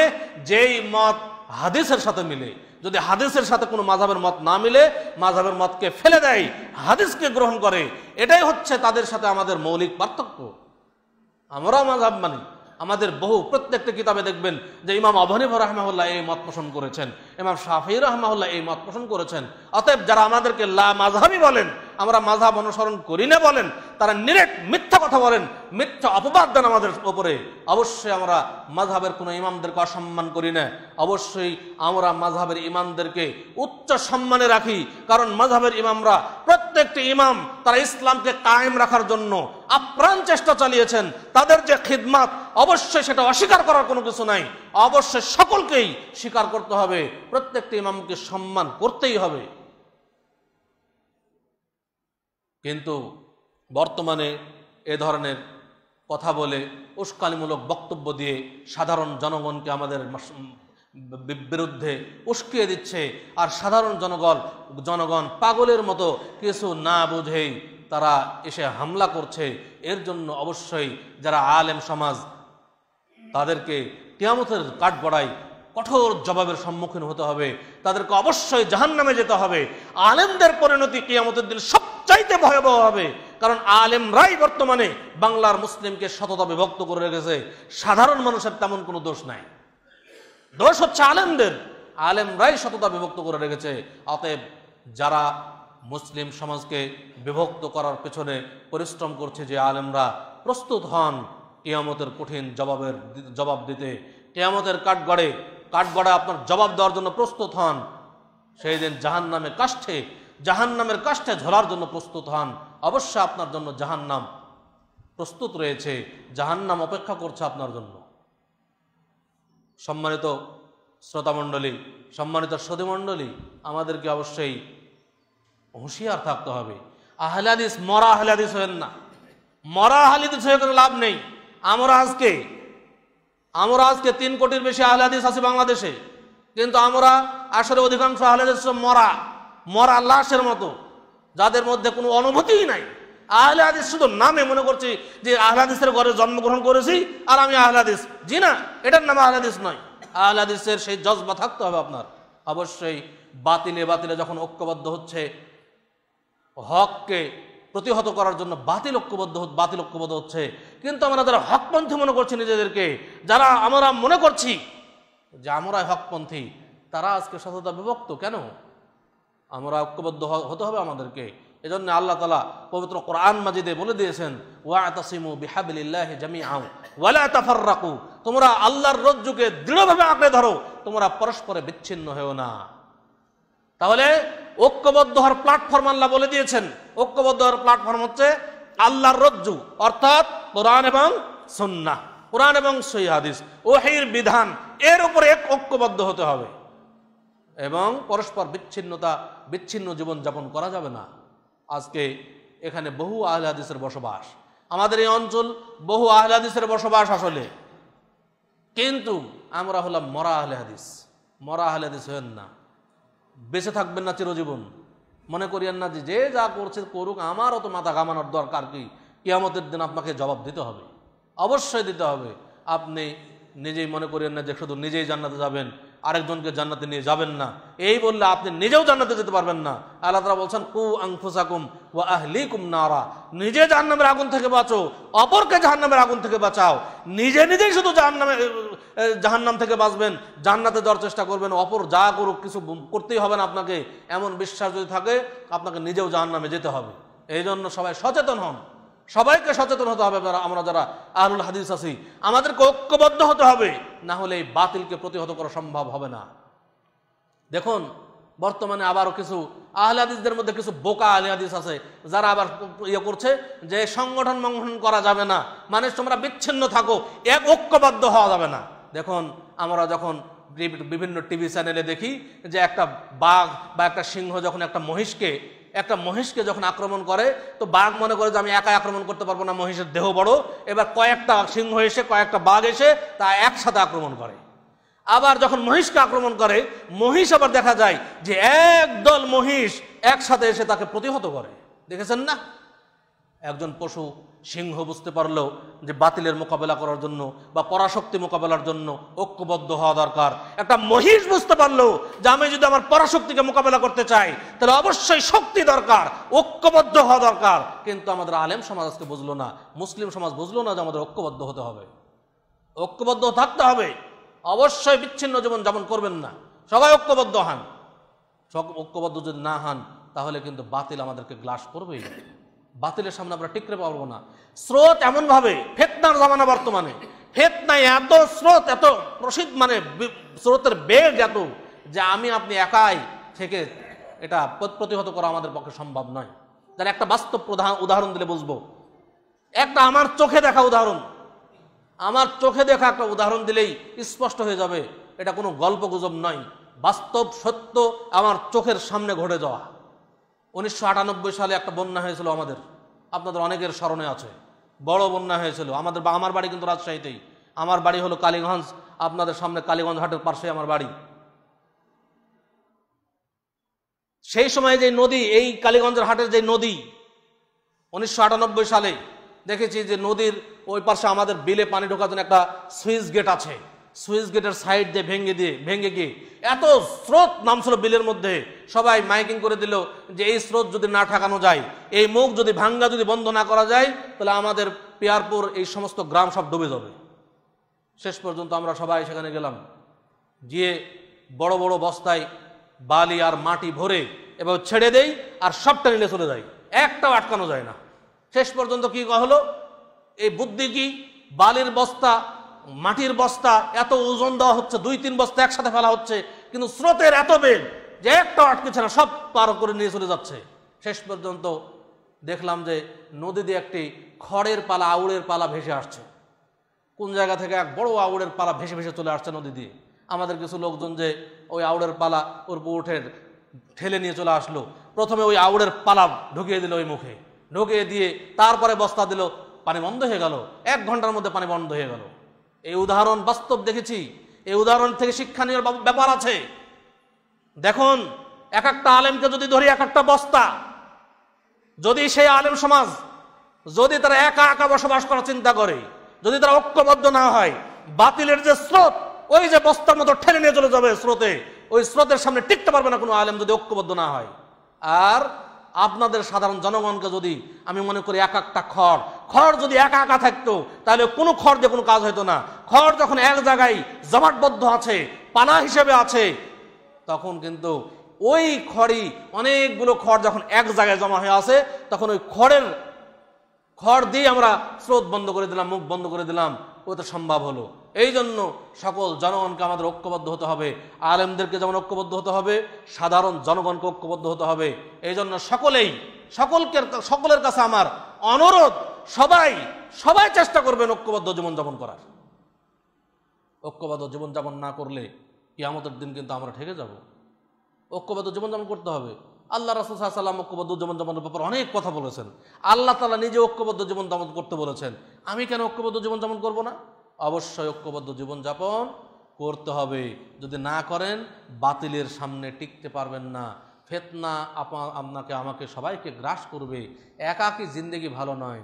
যেই মত হাদিসের সাথে মিলে। যদি হাদিসের সাথে কোনো মাযহাবের মত না মিলে, মাযহাবের মতকে ফেলে দেয়, হাদিসকে গ্রহণ করে। এটাই হচ্ছে তাদের সাথে আমাদের মৌলিক পার্থক্য। আমরাও মাযহাব মানি। আমাদের প্রত্যেকটা কিতাবে দেখবেন যে ইমাম আবু হানিফা রাহিমাহুল্লাহ এই মত পোষণ করেছেন, ইমাম শাফিঈ রাহিমাহুল্লাহ এই মত পোষণ করেছেন। অতএব যারা আমাদেরকে লা মাযহাবী বলেন, আমরা মাযহাব অনুসরণ করি না বলেন, তারা নিরেট মিথ্যা কথা বলেন, মিথ্যা অপবাদ দেন আমাদের উপরে। অবশ্যই আমরা মাযহাবের কোনো ইমামদেরকে অসম্মান করি না। অবশ্যই আমরা মাযহাবের ইমামদেরকে উচ্চ সম্মানে রাখি, কারণ মাযহাবের ইমামরা প্রত্যেকটি ইমাম তারা ইসলামকে কায়েম রাখার জন্য আপ্রাণ চেষ্টা চালিয়েছেন, তাদের যে খিদমাত, অবশ্যই সেটা অস্বীকার করার কোনো কিছু নাই। অবশ্যই সকলকেই স্বীকার করতে হবে, প্রত্যেকটি ইমামকে সম্মান করতেই হবে। কিন্তু বর্তমানে এ ধরনের কথা বলে, উস্কানিমূলক বক্তব্য দিয়ে সাধারণ জনগণকে আমাদের বিরুদ্ধে উস্কিয়ে দিচ্ছে। আর সাধারণ জনগণ পাগলের মতো কিছু না বুঝেই তারা এসে হামলা করছে। এর জন্য অবশ্যই যারা আলেম সমাজ, তাদেরকে কিয়ামতের কাঠগড়ায় কঠোর জবাবের সম্মুখীন হতে হবে। তাদেরকে অবশ্যই জাহান্নামে যেতে হবে। আলেমদের পরিণতি কিয়ামতের দিন সবচাইতে ভয়াবহ হবে, কারণ আলেমরাই বর্তমানে বাংলার মুসলিমকে শততা বিভক্ত করে রেখেছে। সাধারণ মানুষের তেমন কোনো দোষ নাই, দোষ হচ্ছে আলেমদের। আলেমরাই শততা বিভক্ত করে রেখেছে। অতএব যারা মুসলিম সমাজকে বিভক্ত করার পেছনে পরিশ্রম করছে, যে আলেমরা প্রস্তুত হন কিয়ামতের কঠিন জবাব দিতে। কিয়ামতের কাঠগড়ায় আপনার জবাব দেওয়ার জন্য প্রস্তুত হন। সেই দিন জাহান্নামের কাষ্ঠে ঝোলার জন্য প্রস্তুত হন। অবশ্যই আপনার জন্য জাহান্নাম প্রস্তুত রয়েছে, জাহান্নাম অপেক্ষা করছে আপনার জন্য। সম্মানিত শ্রোতামণ্ডলী, সম্মানিত সদীমণ্ডলী, আমাদেরকে অবশ্যই হুঁশিয়ার থাকতে হবে। আহলে হাদিস মরা আহলে হাদিস হবেন না। মরা আহলে হাদিস হয়ে কোনো লাভ নেই। আমরা আজকে 3 কোটির বেশি আহলে হাদিস আছে বাংলাদেশে, কিন্তু আমরা আসলে অধিকাংশ আহলে হাদিস মরা লাশের মতো, যাদের মধ্যে কোনো অনুভূতিই নাই। আহলে হাদিস শুধু নামে মনে করছি যে আহলে হাদিসের ঘরে জন্মগ্রহণ করেছি আর আমি আহলে হাদিস। জি না, এটার নাম আহলে হাদিস নয়। আহলে হাদিসের সেই জজবা থাকতে হবে আপনার। অবশ্যই বাতিলে যখন ঐক্যবদ্ধ হচ্ছে, হককে প্রতিহত করার জন্য বাতিল ঐক্যবদ্ধ হচ্ছে। কিন্তু আমরা যারা হকপন্থী মনে করছি নিজেদেরকে, যারা আমরা মনে করছি যে আমরা হকপন্থী, তারা আজকে শততা বিভক্ত কেন? আমরা ঐক্যবদ্ধ হতে হবে আমাদেরকে। এজন্য আল্লাহ তাআলা পবিত্র কোরআন মাজিদে বলে দিয়েছেন, ওয়াতাসিমু বিহাবলিল্লাহি জামিআন ওয়া লা তাফাররাকু, তোমরা আল্লাহর রজ্জুকে দৃঢ়ভাবে আঁকড়ে ধরো, তোমরা পরস্পরে বিচ্ছিন্ন হও না। তাহলে ঐক্যবদ্ধ হওয়ার প্ল্যাটফর্ম আল্লাহ বলে দিয়েছেন। ঐক্যবদ্ধ হওয়ার প্ল্যাটফর্ম হচ্ছে আল্লাহর রজ্জু, অর্থাৎ কোরআন এবং সুন্নাহ, কোরআন এবং সহিহ হাদিস, ওহীর বিধান, এর উপরে ঐক্যবদ্ধ হতে হবে। এবং পরস্পর বিচ্ছিন্ন জীবন যাপন করা যাবে না। আজকে এখানে বহু আহলে হাদিসের বসবাস, আমাদের এই অঞ্চল বহু আহলে হাদিসের বসবাস আসলে, কিন্তু আমরা হলাম মরা আহলে হাদিস। মরা আহলে হাদিস হবেন না, বেঁচে থাকবেন না চিরজীবন। মনে করিয়েন না যে যা করছে করুক, আমার অত মাথা ঘামানোর দরকার কি? কিয়ামতের দিন আপনাকে জবাব দিতে হবে, অবশ্যই দিতে হবে। আপনি নিজেই মনে করিয়েন না যে শুধু নিজেই জান্নাতে যাবেন, আরেকজনকে জান্নাতে নিয়ে যাবেন না। এই বললে আপনি নিজেও জান্নাতে যেতে পারবেন না। আল্লাহ তাআলা বলছেন, কু আনফুসাকুম ওয়া আহলিকুম নারা, নিজে জাহান্নামের আগুন থেকে বাঁচো, অপরকে জাহান্নামের আগুন থেকে বাঁচাও। নিজেই শুধু জাহান্নাম থেকে বাঁচবেন, জান্নাতে যাওয়ার চেষ্টা করবেন, অপর যা করুক কিছু করতেই হবে না আপনাকে, এমন বিশ্বাস যদি থাকে, আপনাকে নিজেও জাহান্নামে যেতে হবে। এই জন্য সবাই সচেতন হন, সবাইকে সচেতন হতে হবে। আমরা যারা আহলুল হাদিস আছি, আমাদেরকে ঐক্যবদ্ধ হতে হবে, না হলে এই বাতিলকে প্রতিহত করা সম্ভব হবে না। দেখুন, বর্তমানে আবারও কিছু আহলে হাদিসদের মধ্যে কিছু বোকা আহলে হাদিস আছে, যারা আবার করছে যে সংগঠন করা যাবে না, মানে তোমরা বিচ্ছিন্ন থাকো, এক ঐক্যবদ্ধ হওয়া যাবে না। দেখুন, আমরা যখন বিভিন্ন টিভি চ্যানেলে দেখি যে একটা বাঘ বা একটা সিংহ যখন একটা মহিষকে যখন আক্রমণ করে, তো বাঘ মনে করে যে আমি একা আক্রমণ করতে পারবো না, মহিষের দেহ বড়, এবার কয়েকটা সিংহ এসে কয়েকটা বাঘ এসে তা একসাথে আক্রমণ করে। আবার যখন মহিষকে আক্রমণ করে, মহিষ আবার দেখা যায় যে একদল মহিষ একসাথে এসে তাকে প্রতিহত করে। দেখেছেন না? একজন পশু সিংহ বুঝতে পারলো যে বাতিলের মোকাবেলা করার জন্য বা পরাশক্তি মোকাবেলার জন্য ঐক্যবদ্ধ হওয়া দরকার। একটা মহিষ বুঝতে পারলো যে আমি যদি আমার পরাশক্তিকে মোকাবেলা করতে চাই, তাহলে অবশ্যই শক্তি দরকার, ঐক্যবদ্ধ হওয়া দরকার। কিন্তু আমাদের আলেম সমাজ আজকে বুঝলো না, মুসলিম সমাজ বুঝলো না যে আমাদের ঐক্যবদ্ধ হতে হবে, ঐক্যবদ্ধ থাকতে হবে। অবশ্যই বিচ্ছিন্ন জীবন যাপন করবেন না, সবাই ঐক্যবদ্ধ হন। ঐক্যবদ্ধ যদি না হন, তাহলে কিন্তু বাতিল আমাদেরকে গ্রাস করবেই। বাতিলের সামনে আমরা টিকতে পারবো না। স্রোত এমন ভাবে, ফিতনার জামানা বর্তমানে, ফিতনায় এত স্রোত, এত প্রসিদ্ধ, মানে স্রোতের বেগ এত, যে আপনি একাই থেকে এটা প্রতিহত করা আমাদের পক্ষে সম্ভব নয়। যার একটা বাস্তব উদাহরণ দিলে বুঝবো। একটা আমার চোখে দেখা উদাহরণ, আমার চোখে দেখা একটা উদাহরণ দিলেই স্পষ্ট হয়ে যাবে এটা কোনো গল্প গুজব নয়, বাস্তব সত্য আমার চোখের সামনে ঘটে যাওয়া। 1998 সালে একটা বন্যা হয়েছিল আমাদের, আপনাদের অনেকের স্মরণে আছে, বড় বন্যা হয়েছিল আমাদের। আমার বাড়ি কিন্তু রাজশাহীতেই, আমার বাড়ি হলো কালীগঞ্জ, আপনাদের সামনে কালীগঞ্জ হাটের পাশে আমার বাড়ি। সেই সময় যে নদী, এই কালীগঞ্জের হাটের যে নদী, 1998 সালে দেখেছি যে নদীর ওই পাশে আমাদের বিলে পানি ঢোকার জন্য একটা সুইচ গেট আছে, সুইচ গেটের সাইড দিয়ে ভেঙে গিয়ে এত স্রোত নামছিল বিলের মধ্যে। সবাই মাইকিং করে দিল যে এই স্রোত যদি না ঠেকানো যায়, এই মুখ যদি ভাঙ্গা যদি বন্ধ না করা যায়, তাহলে আমাদের পিয়ারপুর এই সমস্ত গ্রাম সব ডুবে যাবে। শেষ পর্যন্ত আমরা সবাই সেখানে গেলাম, গিয়ে বড় বড় বস্তায় বালি আর মাটি ভরে এবার ছেড়ে দেই, আর সবটা নিয়ে চলে যায়, একটাও আটকানো যায় না। শেষ পর্যন্ত কি হলো, এই বুদ্ধি কি, বালির বস্তা মাটির বস্তা এত ওজন দেওয়া হচ্ছে, 2-3 বস্তা একসাথে ফেলা হচ্ছে, কিন্তু স্রোতের এত বেগ যে একটাও আটকেছে না, সব পার করে নিয়ে চলে যাচ্ছে। শেষ পর্যন্ত দেখলাম যে নদী দিয়ে একটি খড়ের পালা, আউড়ের পালা ভেসে আসছে। কোন জায়গা থেকে এক বড় আউড়ের পালা ভেসে ভেসে চলে আসছে নদী দিয়ে। আমাদের কিছু লোকজন যে ওই আউড়ের পালা ওর উঠে ঠেলে নিয়ে চলে আসলো। প্রথমে ওই আউড়ের পালা ঢুকিয়ে দিল ওই মুখে, ঢুকিয়ে দিয়ে তারপরে বস্তা দিল, পানি বন্ধ হয়ে গেল, 1 ঘন্টার মধ্যে পানি বন্ধ হয়ে গেল। এই উদাহরণ বাস্তব দেখেছি, এই উদাহরণ থেকে শিক্ষণীয় ব্যাপার আছে। দেখুন, এক একটা আলেমকে যদি ধরি, এক একটা বস্তা, যদি সেই আলেম সমাজ যদি তারা একা একা বসবাস করার চিন্তা করে, যদি তারা ঐক্যবদ্ধ না হয়, বাতিলের যে স্রোত ওই যে বস্তার মতো ঠেলে নিয়ে চলে যাবে স্রোতে, ওই স্রোতের সামনে টিকতে পারবে না কোনো আলেম যদি ঐক্যবদ্ধ না হয়। আর আপনাদের সাধারণ জনগণকে যদি আমি মনে করি এক একটা খড় যদি একা একা থাকতো, তাহলে কোনো খড় দিয়ে কোনো কাজ হতো না। খড় যখন এক জায়গায় জমাটবদ্ধ আছে, পানা হিসেবে আছে, তখন কিন্তু ওই খড়ই, অনেকগুলো খড় যখন এক জায়গায় জমা হয়ে আছে, তখন ওই খড় দিয়ে আমরা স্রোত বন্ধ করে দিলাম, মুখ বন্ধ করে দিলাম, ওটা সম্ভব হলো। এই জন্য সকল জনগণকে আমাদের ঐক্যবদ্ধ হতে হবে, আলেমদেরকে যেমন ঐক্যবদ্ধ হতে হবে, সাধারণ জনগণকে ঐক্যবদ্ধ হতে হবে। এই জন্য সকলের কাছে আমার অনুরোধ, সবাই চেষ্টা করবেন ঐক্যবদ্ধ জীবনযাপন করার। ঐক্যবদ্ধ জীবনযাপন না করলে কিয়ামতের দিন কিন্তু আমরা ঠেকে যাব। ঐক্যবদ্ধ জীবনযাপন করতে হবে। আল্লাহ রাসূল সাল্লাল্লাহু আলাইহি ওয়াসাল্লাম ঐক্যবদ্ধ জীবনযাপনের ব্যাপারে অনেক কথা বলেছেন। আল্লাহ তাআলা নিজে ঐক্যবদ্ধ জীবনযাপন করতে বলেছেন। আমি কেন ঐক্যবদ্ধ জীবনযাপন করব না? অবশ্যই ঐক্যবদ্ধ জীবনযাপন করতে হবে। যদি না করেন, বাতিলের সামনে টিকতে পারবেন না। ফিতনা আপনাকে আমাকে সবাইকে গ্রাস করবে। একাকী জিন্দেগি ভালো নয়।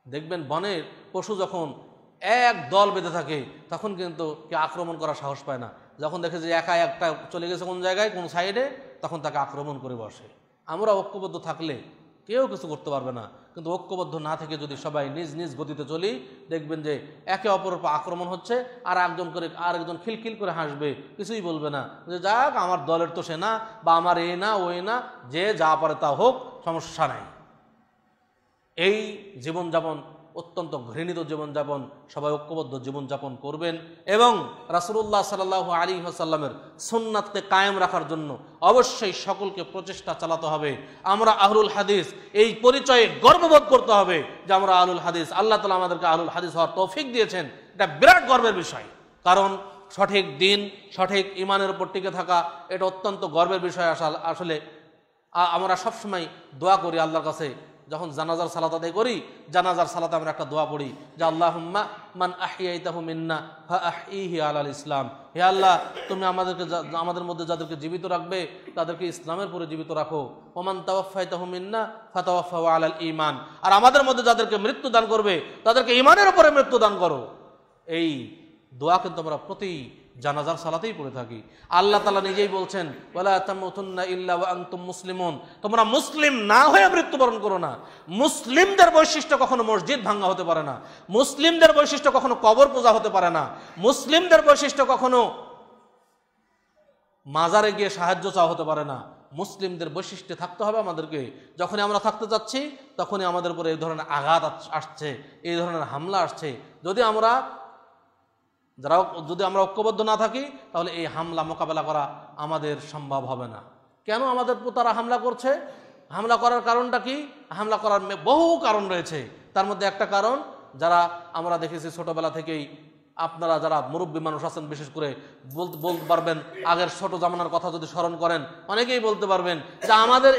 দেখবেন বনের পশু যখন এক দল বেঁধে থাকে, তখন কিন্তু কেউ আক্রমণ করার সাহস পায় না। যখন দেখে যে একা একটা চলে গেছে কোন জায়গায়, কোন সাইডে, তখন তাকে আক্রমণ করে বসে। আমরা ঐক্যবদ্ধ থাকলে কেউ কিছু করতে পারবে না। কিন্তু ঐক্যবদ্ধ না থেকে যদি সবাই নিজ নিজ গতিতে চলি, দেখবেন যে একে অপরের উপর আক্রমণ হচ্ছে, আর আরেকজন খিলখিল করে হাসবে, কিছুই বলবে না, যে যাক আমার দলের তো সে না, বা আমার এ না ওই না, যে যা পারে তা হোক, সমস্যা নাই। এই জীবনযাপন অত্যন্ত ঘৃণিত জীবনযাপন। সবাই ঐক্যবদ্ধ জীবনযাপন করবেন এবং রাসূলুল্লাহ সাল্লাল্লাহু আলাইহি ওয়াসাল্লামের সুন্নাতকে কায়েম রাখার জন্য অবশ্যই সকলকে প্রচেষ্টা চালাতে হবে। আমরা আহলুল হাদিস, এই পরিচয়ে গর্ববোধ করতে হবে যে আমরা আহলুল হাদিস। আল্লাহ তাআলা আমাদেরকে আহলুল হাদিস হওয়ার তৌফিক দিয়েছেন, এটা বিরাট গর্বের বিষয়। কারণ সঠিক দিন, সঠিক ঈমানের উপর টিকে থাকা, এটা অত্যন্ত গর্বের বিষয়। আসলে আমরা সবসময় দোয়া করি আল্লাহর কাছে, যখন জানাজার সালাত আদায় করি, জানাজার সালাতে আমরা একটা দোয়া পড়ি যে আল্লাহুম্মা মান আহইয়াইতাহু মিন্না ফাআহইহি আলাল ইসলাম। হে আল্লাহ, তুমি আমাদের মধ্যে যাদেরকে জীবিত রাখবে, তাদেরকে ইসলামের উপরে জীবিত রাখো। ওমান তাওয়াফাইতাহু মিন্না ফাতাওয়াফাহু আলাল ঈমান। আর আমাদের মধ্যে যাদেরকে মৃত্যু দান করবে, তাদেরকে ঈমানের উপরে মৃত্যু দান করো। এই দোয়া কিন্তু আমরা প্রতি জানাজার সালাতেই পড়ে থাকি। আল্লাহ তাআলা নিজেই বলছেন, ওয়ালা তামুতুন্না ইল্লা ওয়া আনতুম মুসলিমুন, তোমরা মুসলিম না হয়ে মৃত্যুবরণ করো না। মুসলিমদের বৈশিষ্ট্য কখনো মসজিদ ভাঙা হতে পারে না, মুসলিমদের বৈশিষ্ট্য কখনো কবর পূজা হতে পারে না, মুসলিমদের বৈশিষ্ট্য কখনো মাজারে গিয়ে সাহায্য চাওয়া হতে পারে না। মুসলিমদের বৈশিষ্ট্য থাকতে হবে আমাদেরকে। যখনই আমরা থাকতে যাচ্ছি, তখনই আমাদের উপরে এই ধরনের আঘাত আসছে, এই ধরনের হামলা আসছে। যদি আমরা ঐক্যবদ্ধ না থাকি, তাহলে এই হামলা মোকাবেলা করা আমাদের সম্ভব হবে না। কেন আমাদের উপর তারা হামলা করছে? হামলা করার কারণটা কি? হামলা করার বহু কারণ রয়েছে। তার মধ্যে একটা কারণ, যারা আমরা দেখেছি ছোটবেলা থেকেই, আপনারা যারা মুরব্বী মানুষ আছেন বিশেষ করে বলতে পারবেন, আগের ছোট জামানার কথা যদি স্মরণ করেন অনেকেই বলতে পারবেন যে আমাদের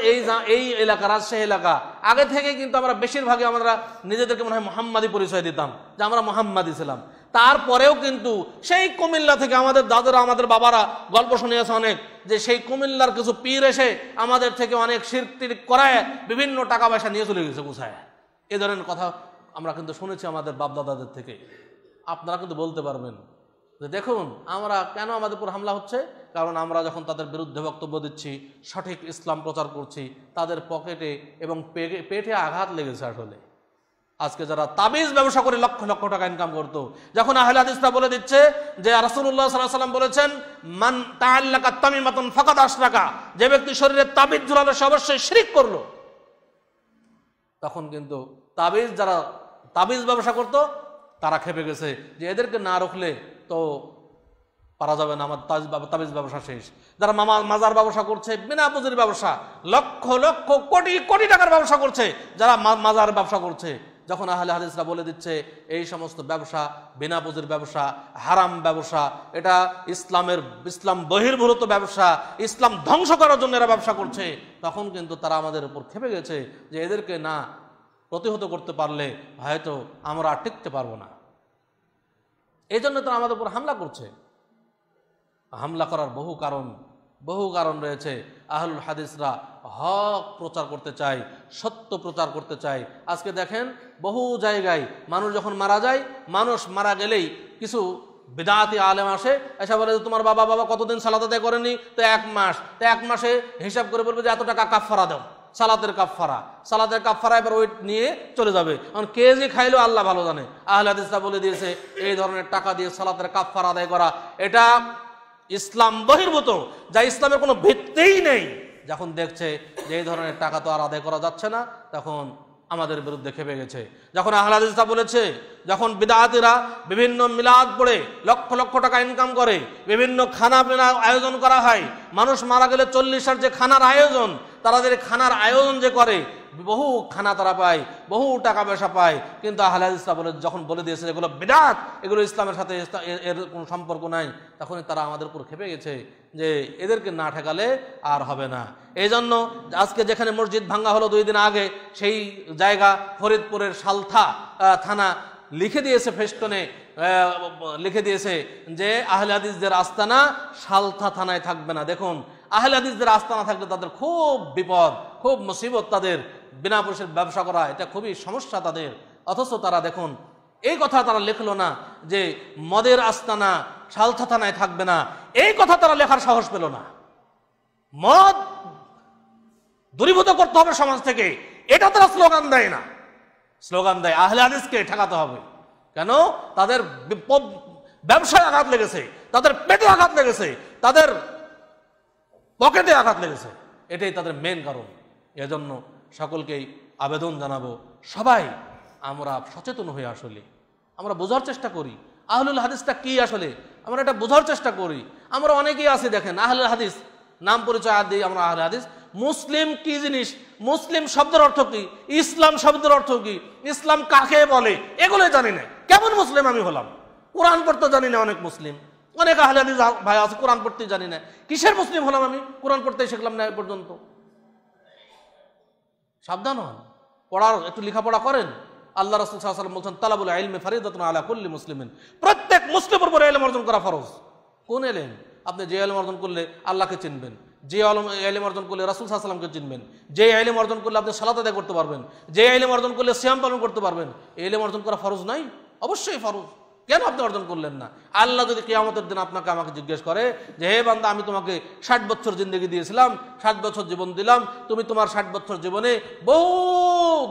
এই এলাকা, রাজশাহী এলাকা, আগে থেকে কিন্তু আমরা বেশিরভাগই আমরা নিজেদেরকে মনে হয় মোহাম্মদী পরিচয় দিতাম যে আমরা মোহাম্মদী ছিলাম। তারপরেও কিন্তু সেই কুমিল্লা থেকে আমাদের দাদারা, আমাদের বাবারা গল্প শুনিয়েছে অনেক, যে সেই কুমিল্লার কিছু পীর এসে আমাদের থেকে অনেক শিরক টিরক করায় বিভিন্ন টাকা পয়সা নিয়ে চলে গেছে গুছায়। এ ধরনের কথা আমরা কিন্তু শুনেছি আমাদের বাপদাদাদের থেকে। আপনারা কিন্তু বলতে পারবেন যে দেখুন আমরা কেন আমাদের উপর হামলা হচ্ছে, কারণ আমরা যখন তাদের বিরুদ্ধে বক্তব্য দিচ্ছি, সঠিক ইসলাম প্রচার করছি, তাদের পকেটে এবং পেটে আঘাত লেগেছে। আসলে আজকে যারা তাবিজ ব্যবসা করে লক্ষ লক্ষ টাকা ইনকাম করতো, যখন আহলে হাদিসরা বলে দিচ্ছে যে রাসূলুল্লাহ সাল্লাল্লাহু আলাইহি ওয়াসাল্লাম বলেছেন মান তাআল্লাকা তামিমাতুন ফাকাদ আশরাকা, যে ব্যক্তি শরীরে তাবিজ ঝুলালো সে অবশ্যই শিরক করলো, তখন কিন্তু যারা তাবিজ ব্যবসা করতো তারা খেপে গেছে যে এদেরকে না রুখলে তো পারা যাবে না, আমার তাবিজ ব্যবসা শেষ। যারা মাজার ব্যবসা করছে, বিনা পুঁজির ব্যবসা, লক্ষ লক্ষ কোটি কোটি টাকার ব্যবসা করছে, যারা মাজার ব্যবসা করছে, যখন আহলে হাদিসরা বলে দিচ্ছে এই সমস্ত ব্যবসা বিনা পুঁজির ব্যবসা, হারাম ব্যবসা, এটা ইসলাম বহির্ভূত ব্যবসা, ইসলাম ধ্বংস করার জন্য এরা ব্যবসা করছে, তখন কিন্তু তারা আমাদের উপর খেপে গেছে যে এদেরকে না প্রতিহত করতে পারলে হয়তো আমরা টিকতে পারবো না। এই জন্য তারা আমাদের উপর হামলা করছে। হামলা করার বহু কারণ রয়েছে। আহলুল হাদিসরা হক প্রচার করতে চায়, সত্য প্রচার করতে চায়। আজকে দেখেন বহু জায়গায় মানুষ যখন মারা যায়, মানুষ মারা গেলেই কিছু বিদআতি আলেম আসে, এসে বলে যে তোমার বাবা কতদিন সালাত আদায় করেনি, তো 1 মাস, তো 1 মাসে হিসাব করে বলবে যে এত টাকা কাফারা দাও, সালাতের কাফারা এবার ওই নিয়ে চলে যাবে। কারণ কে যে খাইলো আল্লাহ ভালো জানে। আহলে হাদিসরা বলে দিয়েছে এই ধরনের টাকা দিয়ে সালাতের কাফারা আদায় করা এটা ইসলাম বহির্ভূত, যা ইসলামের কোনো ভিত্তিই নেই। যখন দেখছে যে এই ধরনের টাকা তো আর আদায় করা যাচ্ছে না, তখন আমাদের বিরুদ্ধে খেপে গেছে। যখন আহলে হাদিসরা বলেছে, যখন বিদআতিরা বিভিন্ন মিলাদ পড়ে লক্ষ লক্ষ টাকা ইনকাম করে, বিভিন্ন খানা পিনা আয়োজন করা হয়, মানুষ মারা গেলে 40-এর যে খানার আয়োজন, তারা যে খানার আয়োজন যে করে, বহু খানা তারা পায়, বহু টাকা পয়সা পায়, কিন্তু আহলে হাদিসরা যখন বলে দিয়েছে এগুলো বিদআত, এগুলো ইসলামের সাথে এর কোনো সম্পর্ক নাই, তখনই তারা আমাদের উপর খেপে গেছে যে এদেরকে না ঠেকালে আর হবে না। এই জন্য আজকে যেখানে মসজিদ ভাঙ্গা হলো 2 দিন আগে, সেই জায়গা ফরিদপুরের সালথা থানা লিখে দিয়েছে, ফেস্টনে লিখে দিয়েছে যে আহলে হাদিসদের আস্তানা সালথা থানায় থাকবে না। দেখুন, আহলে হাদিসদের আস্তানা থাকলে তাদের খুব বিপদ, খুব মুসিবত, তাদের বিনা পয়সার ব্যবসা করা এটা খুবই সমস্যা তাদের। অথচ তারা দেখুন এই কথা তারা লিখলো না যে মদের আস্তানা সালথা থানায় থাকবে না, এই কথা তারা লেখার সাহস পেল না। মদ দূরীভূত করতে হবে সমাজ থেকে, এটা তারা স্লোগান দেয় না। স্লোগান দেয় আহলে হাদিসকে ঠেকাতে হবে। কেন? তাদের ব্যবসায় আঘাত লেগেছে, তাদের পেটে আঘাত লেগেছে, তাদের পকেটে আঘাত লেগেছে, এটাই তাদের মেন কারণ। এজন্য সকলকেই আবেদন জানাবো, সবাই আমরা সচেতন হয়ে আসলে আমরা বোঝার চেষ্টা করি আহলুল হাদিসটা কি, আসলে আমরা এটা বোঝার চেষ্টা করি। আমরা অনেকেই আছি দেখেন আহলুল হাদিস নাম পরিচয় দিই আমরা আহলে হাদিস। মুসলিম কি জিনিস, মুসলিম শব্দের অর্থ কি, ইসলাম শব্দের অর্থ কি, ইসলাম কাকে বলে, এগুলো জানি না। কেমন মুসলিম আমি হলাম? কোরআন পড়তে জানি না অনেক মুসলিম, অনেক আহলে হাদিস ভাই আছে কোরআন পড়তে জানি না। কিসের মুসলিম হলাম আমি? কোরআন পড়তে শিখলাম না এ পর্যন্ত। সাবধান হন, পড়ার একটু লেখাপড়া করেন। আল্লাহ রাসূল সাল্লাল্লাহু আলাইহি ওয়াসাল্লাম বলেছেন তালাবুল ইলমি ফারিদাতুন আলা কুল্লি মুসলিমিন, প্রত্যেক মুসলিমের উপর ইলম অর্জন করা ফরজ। কোন ইলম? আপনি যে ইলম অর্জন করলে আল্লাহকে চিনবেন, যে ইলম অর্জন করলে রাসূল সাল্লাল্লাহু আলাইহি ওয়াসাল্লামকে চিনবেন, যে ইলম অর্জন করলে আপনি সালাত আদায় করতে পারবেন, যে ইলম অর্জন করলে সিয়াম পালন করতে পারবেন, এই ইলম অর্জন করা ফরজ নাই? অবশ্যই ফরজ। কেন আপনি অর্জন করলেন না? আল্লাহ যদি কিয়ামতের দিন আপনাকে আমাকে জিজ্ঞেস করে যে হে বান্দা, আমি তোমাকে 60 বছর জিন্দগি দিয়েছিলাম, 60 বছর জীবন দিলাম, তুমি তোমার 60 বছর জীবনে বহু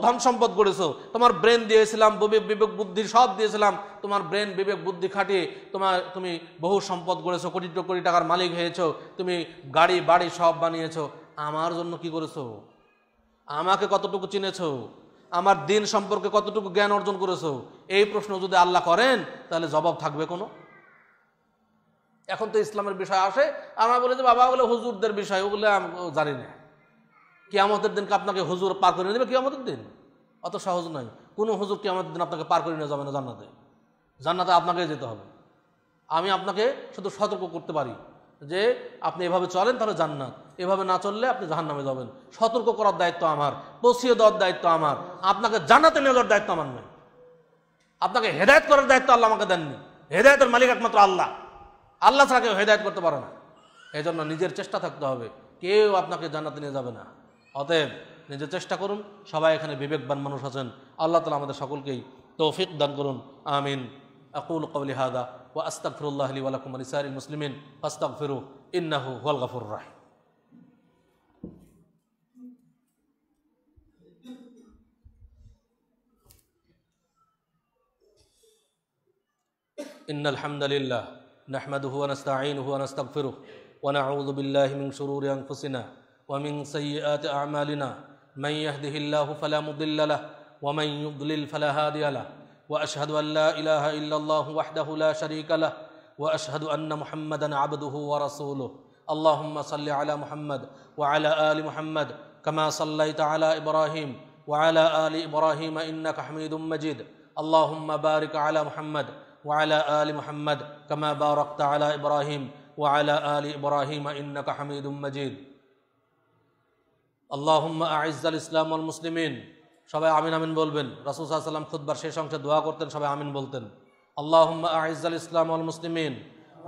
ধন সম্পদ গড়েছো, তোমার ব্রেন দিয়েছিলাম, বিবেক বুদ্ধি সব দিয়েছিলাম, তোমার ব্রেন বিবেক বুদ্ধি খাটিয়ে তুমি বহু সম্পদ গড়েছো, কোটি কোটি টাকার মালিক হয়েছো, তুমি গাড়ি বাড়ি সব বানিয়েছো, আমার জন্য কি করেছো? আমাকে কতটুকু চিনেছো? আমার দিন সম্পর্কে কতটুকু জ্ঞান অর্জন করেছো? এই প্রশ্ন যদি আল্লাহ করেন তাহলে জবাব থাকবে কোনো? এখন তো ইসলামের বিষয় আসে, আমরা বলি যে বাবা ওগুলো হুজুরদের বিষয়, ওগুলো জানি না। কিয়ামতের দিনকে আপনাকে হুজুর পার করে নেবে কিয়ামতের দিন? অত সহজ নয়। কোনো হুজুর কিয়ামতের দিন আপনাকে পার করে নিয়ে যাবে না জান্নাতে। জান্নাতে আপনাকে যেতে হবে। আমি আপনাকে শুধু সতর্ক করতে পারি যে আপনি এভাবে চলেন তাহলে জান্নাত, এভাবে না চললে আপনি জাহান্নামে যাবেন। সতর্ক করার দায়িত্ব আমার, পৌঁছিয়ে দেওয়ার দায়িত্ব আমার, আপনাকে জান্নাতে নিয়ে যাওয়ার দায়িত্ব আমার নয়। আপনাকে হেদায়েত করার দায়িত্ব আল্লাহ আমাকে দেননি। হেদায়েতের মালিক একমাত্র আল্লাহ। আল্লাহ ছাড়া কেউ হেদায়েত করতে পারে না। এই জন্য নিজের চেষ্টা থাকতে হবে, কেউ আপনাকে জান্নাতে নিয়ে যাবে না। অতএব নিজের চেষ্টা করুন। সবাই এখানে বিবেকবান মানুষ আছেন। আল্লাহ তাআলা আমাদের সকলকেই তৌফিক দান করুন। আমিন। আকুলু কওলি হাযা ওয়া আস্তাগফিরুল্লাহ লি ওয়া লাকুম ওয়া লিসাইরিল মুসলিমিন ফাস্তাগফিরুহু ইন্নাহু হুয়াল গফুরুর রাহিম। ইন্নাল হামদালিল্লাহ নাহমাদুহু ওয়া নাস্তাঈনুহু ওয়া নাস্তাগফিরুহু ওয়া নাউযু বিল্লাহি মিন শুরুরি আনফুসিনা ওয়া মিন সাইয়্যাতি আ'মালিনা মান ইয়াহদিহিল্লাহু ফালা মুদিল্লা লাহু ওয়া মান ইউদ্লিল ফালা হাদিয়া লাহু ওয়া আশহাদু আন লা ইলাহা ইল্লাল্লাহু ওয়াহদাহু লা শারীকা লাহু ওয়া আশহাদু আন্না মুহাম্মাদান আবদুহু ওয়া রাসূলুহু। আল্লাহুম্মা সাল্লি আলা মুহাম্মাদ ওয়া আলা আলি মুহাম্মাদ কামা সাল্লাইতা আলা ইব্রাহিম ওয়া আলা আলি ইব্রাহিম ইন্নাকা হামিদুম মাজিদ। আল্লাহুম্মা বারিক আলা মুহাম্মাদ وعلى آل محمد كما باركت على إبراهيم وعلى آل إبراهيم إنك حميد مجيد اللهم أعز الإسلام والمسلمين। সবাই আমিন আমিন বলবেন। রাসূল সাল্লাল্লাহু আলাইহি ওয়াসাল্লাম খুতবার শেষ অংশে দোয়া করতেন, সবাই আমিন বলতেন। আল্লাহুম্মা أعز الإسلام والمسلمين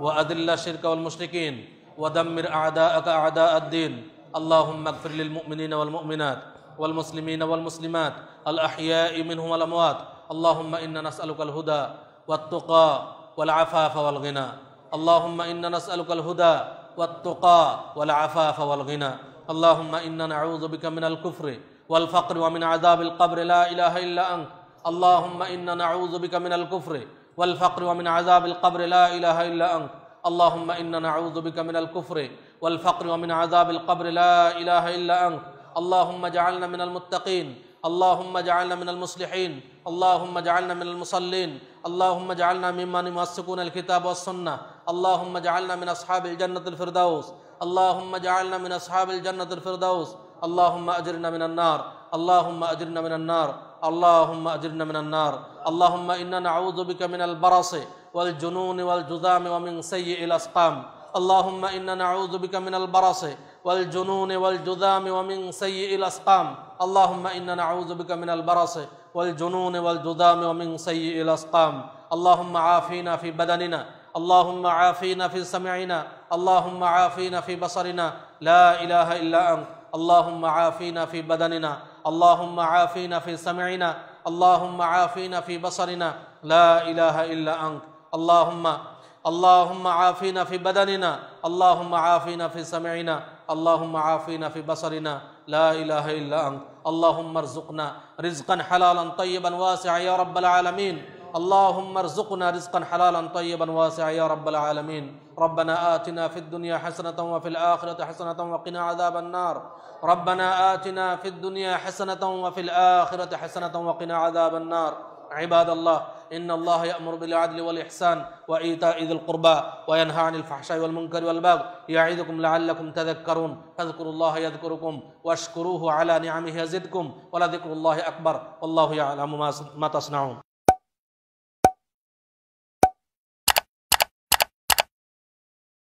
وأذل الشرك والمشركين ودمر أعداءك أعداء الدين اللهم اغفر للمؤمنين والمؤمنات والمسلمين والمسلمات الأحياء منهم والأموات اللهم إنا نسألك الهدى والتقى والعفاف والغنى اللهم إنا نسألك الهدى والتقى والعفاف والغنى اللهم إنا نعوذ بك من الكفر والفقر ومن عذاب القبر لا إله إلا أنت اللهم إنا نعوذ بك من الكفر والفقر ومن عذاب القبر لا إله إلا أنت اللهم إنا نعوذ بك من الكفر والفقر ومن عذاب القبر لا إله إلا أنت اللهم اجعلنا من المتقين اللهم اجعلنا من المصلحين اللهم اجعلنا من المصلين اللهم اجعلنا ممن يمسكون الكتاب والسنة اللهم اجعلنا من أصحاب الجنة الفردوس اللهم اجعلنا من أصحاب الجنة الفردوس اللهم أجرنا من النار اللهم أجرنا من النار اللهم أجرنا من النار اللهم إنا نعوذ بك من البرص والجنون والجذام ومن سيء الأسقام اللهم إنا نعوذ بك من البرص والجنون والجذام ومن سيء الأسقام اللهم إنا نعوذ بك من البرص والجنون والجذام ومن سيء الأسقام اللهم عافينا في بدننا اللهم عافينا في سمعنا اللهم عافينا في بصرنا لا إله إلا أنت اللهم عافينا في بدننا اللهم عافينا في سمعنا اللهم عافينا في بصرنا لا إله إلا أنت اللهم عافينا في بدننا اللهم عافينا في سمعنا اللهم عافينا في بصرنا لا إله إلا أنت اللهم ارزقنا رزقا حلالا طيبا واسعا يا رب العالمين اللهم ارزقنا رزقا حلالا طيبا واسعا يا رب العالمين ربنا آتنا في الدنيا حسنة وفي الآخرة حسنة وقنا عذاب النار ربنا آتنا في الدنيا حسنة وفي الآخرة حسنة وقنا عذاب النار عباد الله إن الله يأمر بالعدل والإحسان وإيتاء ذي القربى وينهى عن الفحشاء والمنكر والبغي يعظكم لعلكم تذكرون فاذكروا الله يذكركم واشكروه على نعمه يزدكم ولذكر الله أكبر والله يعلم ما تصنعون